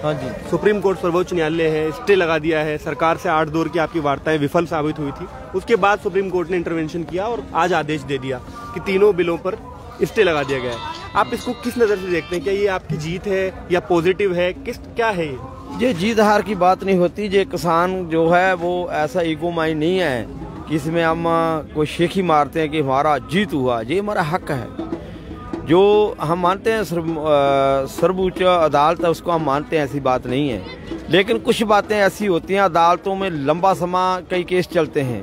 हाँ जी, सुप्रीम कोर्ट सर्वोच्च न्यायालय है, स्टे लगा दिया है। सरकार से 8 दौर की आपकी वार्ताएं विफल साबित हुई थी, उसके बाद सुप्रीम कोर्ट ने इंटरवेंशन किया और आज आदेश दे दिया कि तीनों बिलों पर स्टे लगा दिया गया है। आप इसको किस नज़र से देखते हैं? क्या ये आपकी जीत है या पॉजिटिव है, क्या है ये जीत हार की बात नहीं होती। ये किसान जो है वो ऐसा ईगो माइंड नहीं है कि इसमें हम कोई शेखी मारते हैं कि हमारा जीत हुआ। ये हमारा हक है, जो हम मानते हैं सर्वोच्च अदालत है उसको हम मानते हैं, ऐसी बात नहीं है। लेकिन कुछ बातें ऐसी होती हैं, अदालतों में लंबा समय कई केस चलते हैं,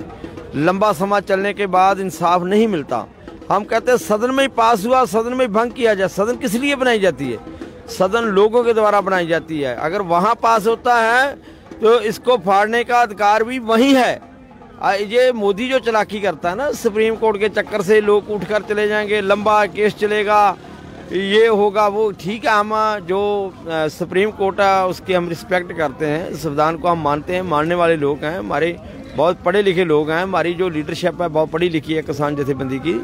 लंबा समय चलने के बाद इंसाफ नहीं मिलता। हम कहते हैं सदन में ही पास हुआ, सदन में भंग किया जाए। सदन किस लिए बनाई जाती है? सदन लोगों के द्वारा बनाई जाती है। अगर वहाँ पास होता है तो इसको फाड़ने का अधिकार भी वही है। ये मोदी जो चालाकी करता है ना, सुप्रीम कोर्ट के चक्कर से लोग उठकर चले जाएंगे, लंबा केस चलेगा, ये होगा वो। ठीक है, हम जो सुप्रीम कोर्ट है उसकी हम रिस्पेक्ट करते हैं, संविधान को हम मानते हैं, मानने वाले लोग हैं, हमारे बहुत पढ़े लिखे लोग हैं। हमारी जो लीडरशिप है बहुत पढ़ी लिखी है किसान जथेबंदी की।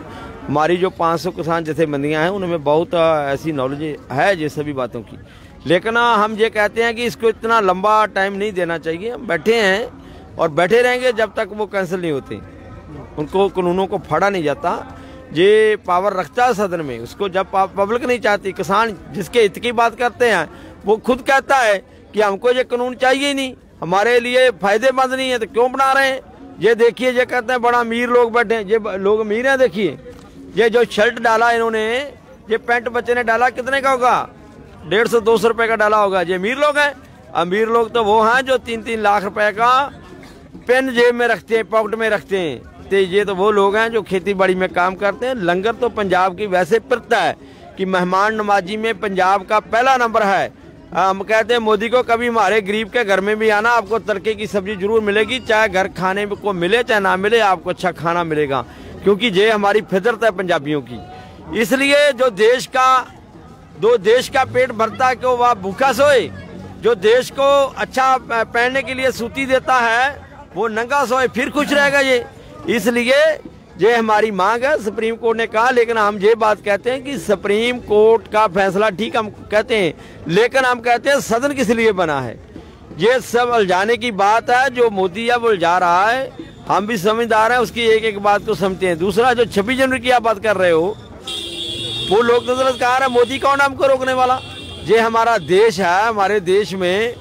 हमारी जो 500 किसान जथेबंदियाँ हैं उनमें बहुत ऐसी नॉलेज है ये सभी बातों की। लेकिन हम ये कहते हैं कि इसको इतना लंबा टाइम नहीं देना चाहिए। हम बैठे हैं और बैठे रहेंगे जब तक वो कैंसिल नहीं होते, उनको कानूनों को फाड़ा नहीं जाता। ये पावर रखता है सदन में, उसको जब पब्लिक नहीं चाहती, किसान जिसके हित की बात करते हैं वो खुद कहता है कि हमको ये कानून चाहिए ही नहीं, हमारे लिए फायदेमंद नहीं है, तो क्यों बना रहे हैं? ये देखिए, ये कहते हैं बड़ा अमीर लोग बैठे हैं, ये लोग अमीर हैं। देखिए ये जो शर्ट डाला इन्होंने, ये पैंट बच्चे ने डाला, कितने का होगा? 150-200 रुपए का डाला होगा। ये अमीर लोग हैं? अमीर लोग तो वो हैं जो 3-3 लाख रुपए का पेन जेब में रखते हैं, पॉकेट में रखते हैं। तो ये तो वो लोग हैं जो खेती बाड़ी में काम करते हैं। लंगर तो पंजाब की वैसे प्रथा है कि मेहमान नवाजी में पंजाब का पहला नंबर है। हम कहते हैं मोदी को कभी हमारे गरीब के घर में भी आना, आपको तड़के की सब्जी जरूर मिलेगी, चाहे घर खाने को मिले चाहे ना मिले, आपको अच्छा खाना मिलेगा, क्योंकि ये हमारी फितरत है पंजाबियों की। इसलिए जो देश का पेट भरता है कि वह भूखा सोए, जो देश को अच्छा पहनने के लिए सूती देता है वो नंगा सोए, फिर खुश रहेगा ये। इसलिए ये हमारी मांग है, सुप्रीम कोर्ट ने कहा। लेकिन हम ये बात कहते हैं कि सुप्रीम कोर्ट का फैसला ठीक हम कहते हैं, लेकिन हम कहते हैं सदन किस लिए बना है? ये सब उलझाने की बात है, जो मोदी है वो उलझा रहा है। हम भी समझदार हैं, उसकी एक एक बात को समझते हैं। दूसरा, जो 26 जनवरी की आप बात कर रहे हो, वो लोक अदालत कहा है, मोदी कौन हमको रोकने वाला? ये हमारा देश है, हमारे देश में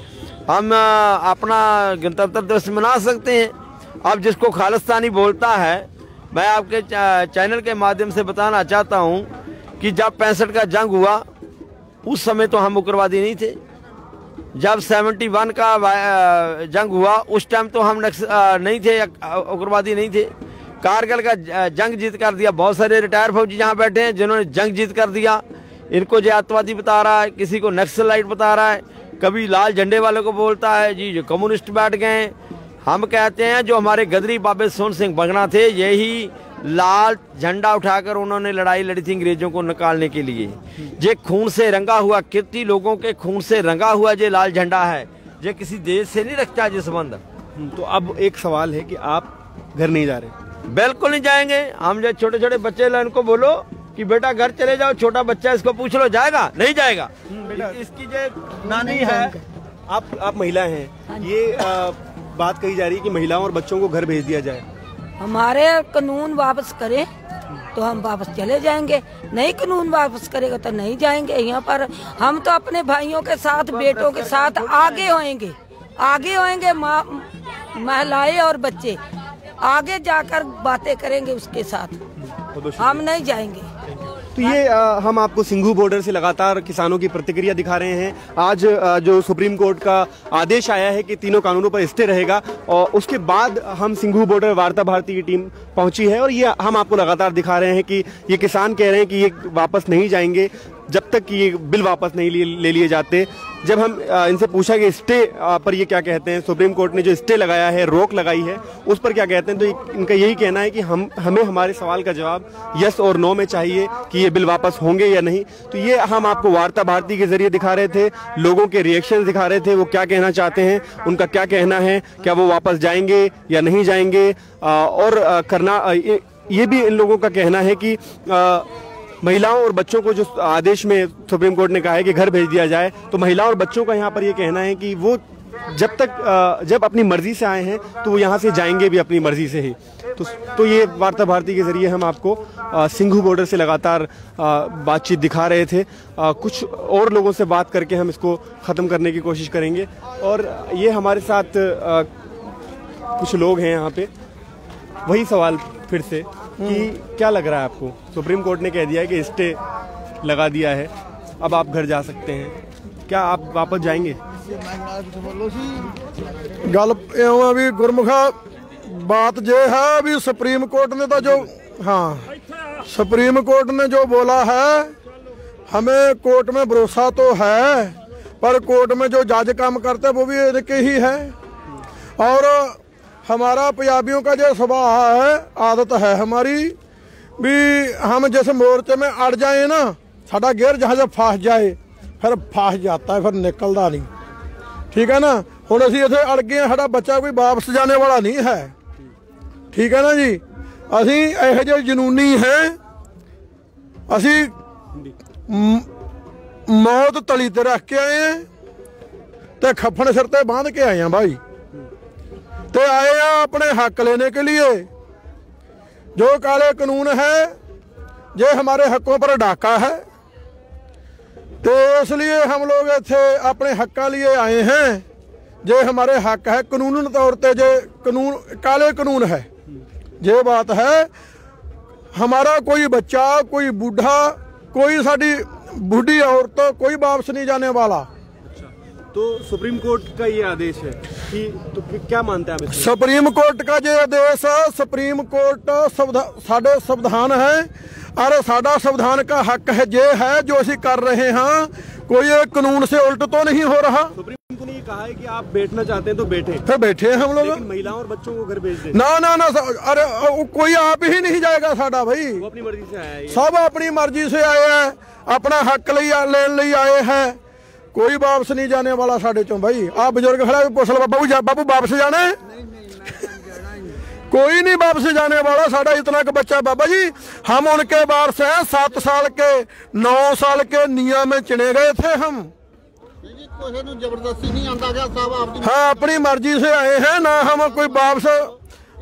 हम अपना गणतंत्र दिवस मना सकते हैं। अब जिसको खालिस्तानी बोलता है, मैं आपके चैनल के माध्यम से बताना चाहता हूं कि जब 65 का जंग हुआ उस समय तो हम उग्रवादी नहीं थे। जब 71 का जंग हुआ उस टाइम तो हम नहीं थे, उग्रवादी नहीं थे। कारगिल का जंग जीत कर दिया। बहुत सारे रिटायर फौजी यहाँ बैठे हैं जिन्होंने जंग जीत कर दिया। इनको जो अतवादी बता रहा है, किसी को नक्सलाइट बता रहा है, कभी लाल झंडे वाले को बोलता है जी जो कम्युनिस्ट बैठ गए। हम कहते हैं जो हमारे गदरी बाबे सोहन सिंह बगना थे, यही लाल झंडा उठाकर उन्होंने लड़ाई लड़ी थी अंग्रेजों को निकालने के लिए। ये खून से रंगा हुआ, कितनी लोगों के खून से रंगा हुआ ये लाल झंडा है। ये किसी देश से नहीं रखता ये संबंध। तो अब एक सवाल है कि आप घर नहीं जा रहे? बिल्कुल नहीं जाएंगे हम। जो छोटे छोटे बच्चे इनको बोलो कि बेटा घर चले जाओ, छोटा बच्चा इसको पूछ लो जाएगा नहीं जाएगा। इसकी जो नानी है, आप महिला हैं, ये बात कही जा रही है कि महिलाओं और बच्चों को घर भेज दिया जाए। हमारे कानून वापस करे तो हम वापस चले जाएंगे, नहीं कानून वापस करेगा तो नहीं जाएंगे। यहाँ पर हम तो अपने भाइयों के साथ, बेटों के साथ आगे होएंगे। महिलाएं और बच्चे आगे जाकर बातें करेंगे उसके साथ, हम नहीं जाएंगे। तो ये हम आपको सिंघू बॉर्डर से लगातार किसानों की प्रतिक्रिया दिखा रहे हैं। आज जो सुप्रीम कोर्ट का आदेश आया है कि तीनों कानूनों पर स्टे रहेगा, और उसके बाद हम सिंघू बॉर्डर वार्ता भारती की टीम पहुंची है, और ये हम आपको लगातार दिखा रहे हैं कि ये किसान कह रहे हैं कि ये वापस नहीं जाएंगे जब तक कि ये बिल वापस नहीं ले लिए जाते। जब हम इनसे पूछा कि स्टे पर ये क्या कहते हैं, सुप्रीम कोर्ट ने जो स्टे लगाया है, रोक लगाई है, उस पर क्या कहते हैं, तो इनका यही कहना है कि हमें हमारे सवाल का जवाब यस और नो में चाहिए कि ये बिल वापस होंगे या नहीं। तो ये हम आपको वार्ता भारती के जरिए दिखा रहे थे, लोगों के रिएक्शन दिखा रहे थे, वो क्या कहना चाहते हैं, उनका क्या कहना है, क्या वो वापस जाएंगे या नहीं जाएंगे। और करना ये भी इन लोगों का कहना है कि महिलाओं और बच्चों को जो आदेश में सुप्रीम कोर्ट ने कहा है कि घर भेज दिया जाए, तो महिलाओं और बच्चों का यहाँ पर ये कहना है कि वो जब अपनी मर्जी से आए हैं तो वो यहाँ से जाएंगे भी अपनी मर्जी से ही। तो ये वार्ता भारती के जरिए हम आपको सिंघू बॉर्डर से लगातार बातचीत दिखा रहे थे। कुछ और लोगों से बात करके हम इसको ख़त्म करने की कोशिश करेंगे। और ये हमारे साथ कुछ लोग हैं यहाँ पे। वही सवाल फिर से कि क्या लग रहा है आपको? सुप्रीम कोर्ट ने कह दिया है कि स्टे लगा दिया है, अब आप घर जा सकते हैं, क्या आप वापस जाएंगे? गल भी गुरमुखा बात ये है भी सुप्रीम कोर्ट ने तो जो सुप्रीम कोर्ट ने जो बोला है, हमें कोर्ट में भरोसा तो है, पर कोर्ट में जो जज काम करते वो भी इनके ही है। और हमारा पंजाबियों का जो स्वभाव है, आदत है हमारी भी, हम जैसे मोर्चे में अड़ जाए ना, साडा गियर जहाँ जब फंस जाए फिर फंस जाता है, फिर निकलता नहीं। ठीक है ना, हुण असीं इत्थे अड़ गए, साडा बच्चा कोई वापस जाने वाला नहीं है। ठीक है ना जी, असीं इहो जिहे जनूनी हैं, असीं मौत तली ते रख के आए हैं ते खप्पण सिर ते बांध के आए हैं भाई, ते आए हैं अपने हक लेने के लिए। जो काले कानून है ये हमारे हकों पर डाका है, तो इसलिए हम लोग इत्थे अपने हक्का लिए आए हैं। जे हमारे हक है कानूनन तौर पर, जे कानून काले कानून है, ये बात है। हमारा कोई बच्चा, कोई बूढ़ा, कोई साड़ी बूढ़ी औरत, कोई वापस नहीं जाने वाला। तो सुप्रीम कोर्ट का ये आदेश है कि तो क्या मानते हैं आप इसमें? सुप्रीम कोर्ट का ये आदेश है, सुप्रीम कोर्ट साडे संविधान है, और साडा संविधान का हक है ये है जो असी कर रहे हैं, कोई एक कानून से उल्ट तो नहीं हो रहा। सुप्रीम कोर्ट ने ये कहा है कि आप बैठना चाहते हैं तो बैठे, फिर बैठे हैं हम लोग। लेकिन महिलाओं और बच्चों को घर भेज दें। ना ना ना, अरे कोई आप ही नहीं जाएगा साडा भाई, वो अपनी मर्जी से आया है। सब अपनी मर्जी से आए हैं, अपना हक लेने आए हैं, कोई वापस नहीं जाने वाला साढ़े चो भाई। आप बुजुर्ग खड़ा पूछ लो, बाबू वापस जाना है? कोई नहीं वापस जाने वाला। साढ़ा इतना का बच्चा बाबा जी, हम उनके वारस हैं। 7 साल के 9 साल के निया में चिने गए थे हम। जबरदस्ती नहीं आंदा गया साहब, हाँ अपनी मर्जी से आए हैं ना, हम कोई वापस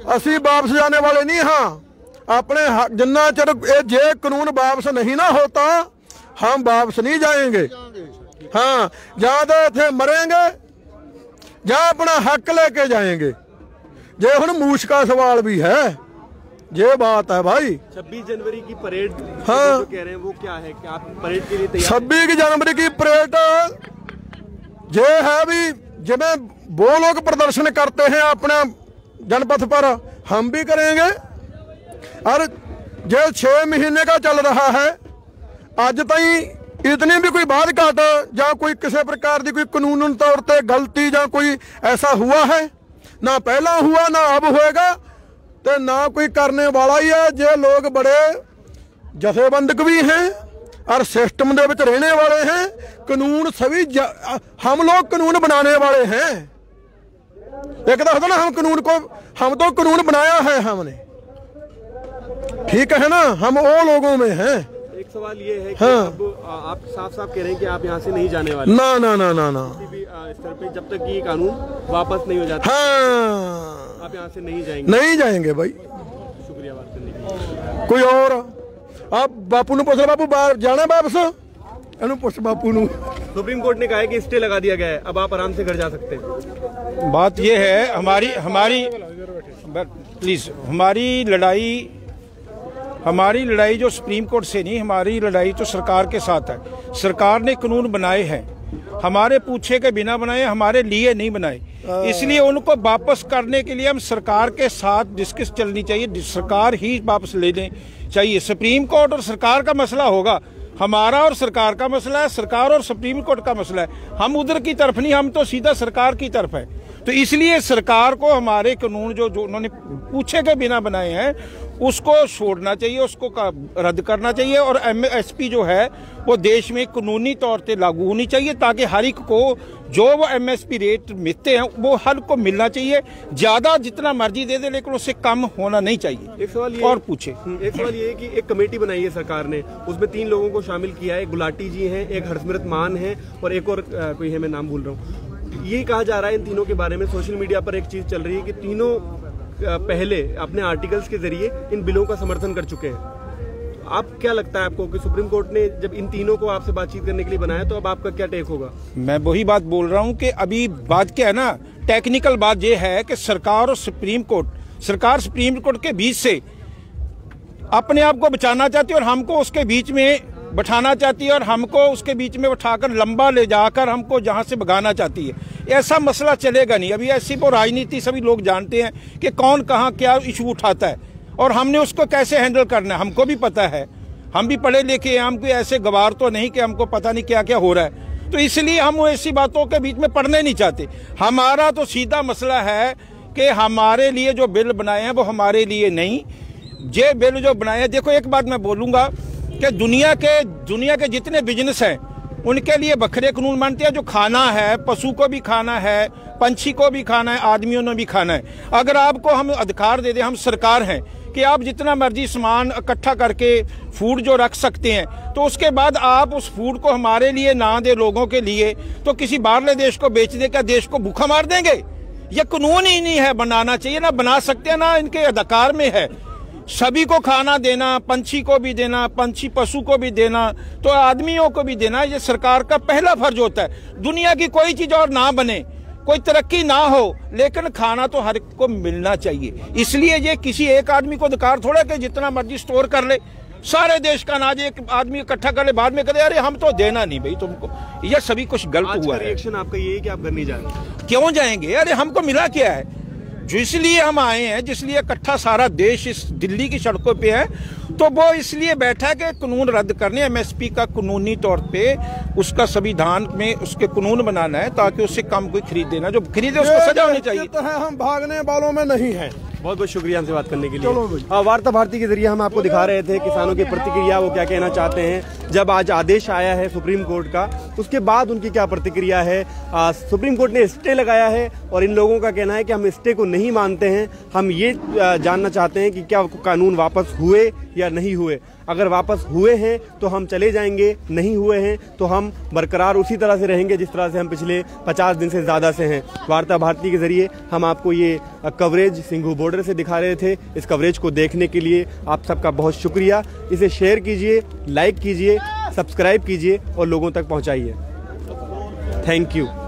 असी वापस जाने वाले नहीं। हाँ अपने जिन्ना चिर ये कानून वापस नहीं ना होता, हम वापस नहीं जाएंगे। हाँ ਜਾਂ ਤਾਂ ਇੱਥੇ ਮਰਾਂਗੇ ਜਾਂ अपना हक लेके जाएंगे। जे हुण मूछ का सवाल भी है, ये बात है भाई। 26 जनवरी की परेड हाँ जो कह रहे हैं वो क्या है कि आप परेड के लिए तैयार? 26 जनवरी की परेड ये है भी जिवें वो लोग प्रदर्शन करते हैं अपने जनपथ पर, हम भी करेंगे। और जो 6 महीने का चल रहा है अज ताई इतनी भी कोई बात घाट या कोई किसी प्रकार की कोई कानूनन तौर पर गलती या कोई ऐसा हुआ है ना, पहला हुआ ना अब होएगा, तो ना कोई करने वाला ही है। जे लोग बड़े जथेबंदक भी हैं और सिस्टम दे विच रहने वाले हैं, कानून सभी हम लोग कानून बनाने वाले हैं। एक तो होता ना हम तो कानून बनाया है हमने, ठीक है ना, हम वो लोगों में हैं। एक सवाल ये है कि हाँ। अब आप साफ साफ कह रहे हैं कि आप यहाँ से नहीं जाने वाले। ना ना ना ना ना किसी भी स्तर पे जब तक ये कानून वापस नहीं हो जाता हाँ आप यहाँ से नहीं जाएंगे। नहीं जाएंगे भाई। शुक्रिया बात करने के लिए। कोई और आप बापू ने पूछ लो, बापू बाहर जाना वापस, इन्हों पूछ बापू नु। सुप्रीम कोर्ट ने कहा है कि स्टे लगा दिया गया है, अब आप आराम से घर जा सकते हैं। बात ये है हमारी प्लीज हमारी लड़ाई जो सुप्रीम कोर्ट से नहीं, हमारी लड़ाई तो सरकार के साथ है। सरकार ने कानून बनाए हैं, हमारे पूछे के बिना बनाए, हमारे लिए नहीं बनाए, इसलिए उनको वापस करने के लिए हम सरकार के साथ डिस्कस चलनी चाहिए, सरकार ही वापस लेने चाहिए। सुप्रीम कोर्ट और सरकार का मसला होगा, हमारा और सरकार का मसला है, सरकार और सुप्रीम कोर्ट का मसला है। हम उधर की तरफ नहीं, हम तो सीधा सरकार की तरफ है। तो इसलिए सरकार को हमारे कानून जो उन्होंने पूछे के बिना बनाए हैं उसको छोड़ना चाहिए, उसको रद्द करना चाहिए, और MSP जो है वो देश में कानूनी तौर पे लागू होनी चाहिए, ताकि हर एक को जो वो MSP रेट मिलते हैं वो हर को मिलना चाहिए। ज्यादा जितना मर्जी दे दे लेकिन उससे कम होना नहीं चाहिए। एक सवाल ये और पूछे। एक सवाल ये है कि एक कमेटी बनाई है सरकार ने, उसमें 3 लोगों को शामिल किया है, गुलाटी जी हैं, एक हरसिमरत मान है और एक और कोई है, मैं नाम भूल रहा हूँ। ये कहा जा रहा है इन तीनों के बारे में, सोशल मीडिया पर एक चीज चल रही है कि तीनों पहले अपने आर्टिकल्स के जरिए इन बिलों का समर्थन कर चुके हैं। आप क्या लगता है आपको कि सुप्रीम कोर्ट ने जब इन तीनों को आपसे बातचीत करने के लिए बनाया, तो अब आपका क्या टेक होगा? मैं वही बात बोल रहा हूँ कि अभी बात क्या है ना, टेक्निकल बात ये है कि सरकार और सुप्रीम कोर्ट के बीच से अपने आप को बचाना चाहती है और हमको उसके बीच में बैठाना चाहती है, और हमको उसके बीच में बैठाकर लंबा ले जाकर हमको जहां से भगाना चाहती है। ऐसा मसला चलेगा नहीं। अभी ऐसी वो राजनीति सभी लोग जानते हैं कि कौन कहां क्या इशू उठाता है और हमने उसको कैसे हैंडल करना है, हमको भी पता है। हम भी पढ़े लिखे हैं, हम कोई ऐसे गवार तो नहीं कि हमको पता नहीं क्या क्या हो रहा है। तो इसलिए हम ऐसी बातों के बीच में पढ़ने नहीं चाहते। हमारा तो सीधा मसला है कि हमारे लिए जो बिल बनाए हैं वो हमारे लिए नहीं, ये बिल जो बनाए हैं, देखो एक बात मैं बोलूंगा कि दुनिया के जितने बिजनेस हैं उनके लिए बखरे कानून मानते हैं। जो खाना है, पशु को भी खाना है, पंछी को भी खाना है, आदमियों ने भी खाना है। अगर आपको हम अधिकार दे दें, हम सरकार हैं कि आप जितना मर्जी सामान इकट्ठा करके फूड जो रख सकते हैं, तो उसके बाद आप उस फूड को हमारे लिए ना दे, लोगों के लिए, तो किसी बाहरले देश को बेच दे, क्या देश को भूखा मार देंगे? ये कानून ही नहीं है, बनाना चाहिए ना, बना सकते हैं ना, इनके अधिकार में है। सभी को खाना देना, पंछी को भी देना, पशु को भी देना, तो आदमियों को भी देना, ये सरकार का पहला फर्ज होता है। दुनिया की कोई चीज और ना बने, कोई तरक्की ना हो, लेकिन खाना तो हर को मिलना चाहिए। इसलिए ये किसी एक आदमी को अधिकार थोड़ा कि जितना मर्जी स्टोर कर ले, सारे देश का अनाज एक आदमी इकट्ठा कर ले, बाद में करे अरे हम तो देना नहीं भाई तुमको। ये सभी कुछ गलत हुआ है। रिएक्शन आपका ये है कि आप घर नहीं जा रहे? क्यों जाएंगे? अरे हमको मिला क्या है जो इसलिए हम आए हैं, जिसलिए इकट्ठा सारा देश इस दिल्ली की सड़कों पे है, तो वो इसलिए बैठा है कि कानून रद्द करने, MSP का कानूनी तौर पे उसका संविधान में उसके कानून बनाना है, ताकि उससे कम कोई खरीद देना, जो खरीदे उसको सजा होनी चाहिए। तो है, हम भागने वालों में नहीं है। बहुत बहुत शुक्रिया हमसे बात करने के लिए। वार्ता भारती के जरिए हम आपको दिखा रहे थे किसानों की प्रतिक्रिया, वो क्या कहना चाहते हैं। जब आज आदेश आया है सुप्रीम कोर्ट का, उसके बाद उनकी क्या प्रतिक्रिया है। सुप्रीम कोर्ट ने स्टे लगाया है और इन लोगों का कहना है कि हम स्टे को नहीं मानते हैं, हम ये जानना चाहते हैं कि क्या कानून वापस हुए या नहीं हुए। अगर वापस हुए हैं तो हम चले जाएंगे, नहीं हुए हैं तो हम बरकरार उसी तरह से रहेंगे जिस तरह से हम पिछले 50 दिन से ज़्यादा से हैं। वार्ता भारती के जरिए हम आपको ये कवरेज सिंघू बॉर्डर से दिखा रहे थे। इस कवरेज को देखने के लिए आप सबका बहुत शुक्रिया। इसे शेयर कीजिए, लाइक कीजिए, सब्सक्राइब कीजिए और लोगों तक पहुँचाइए। Thank you.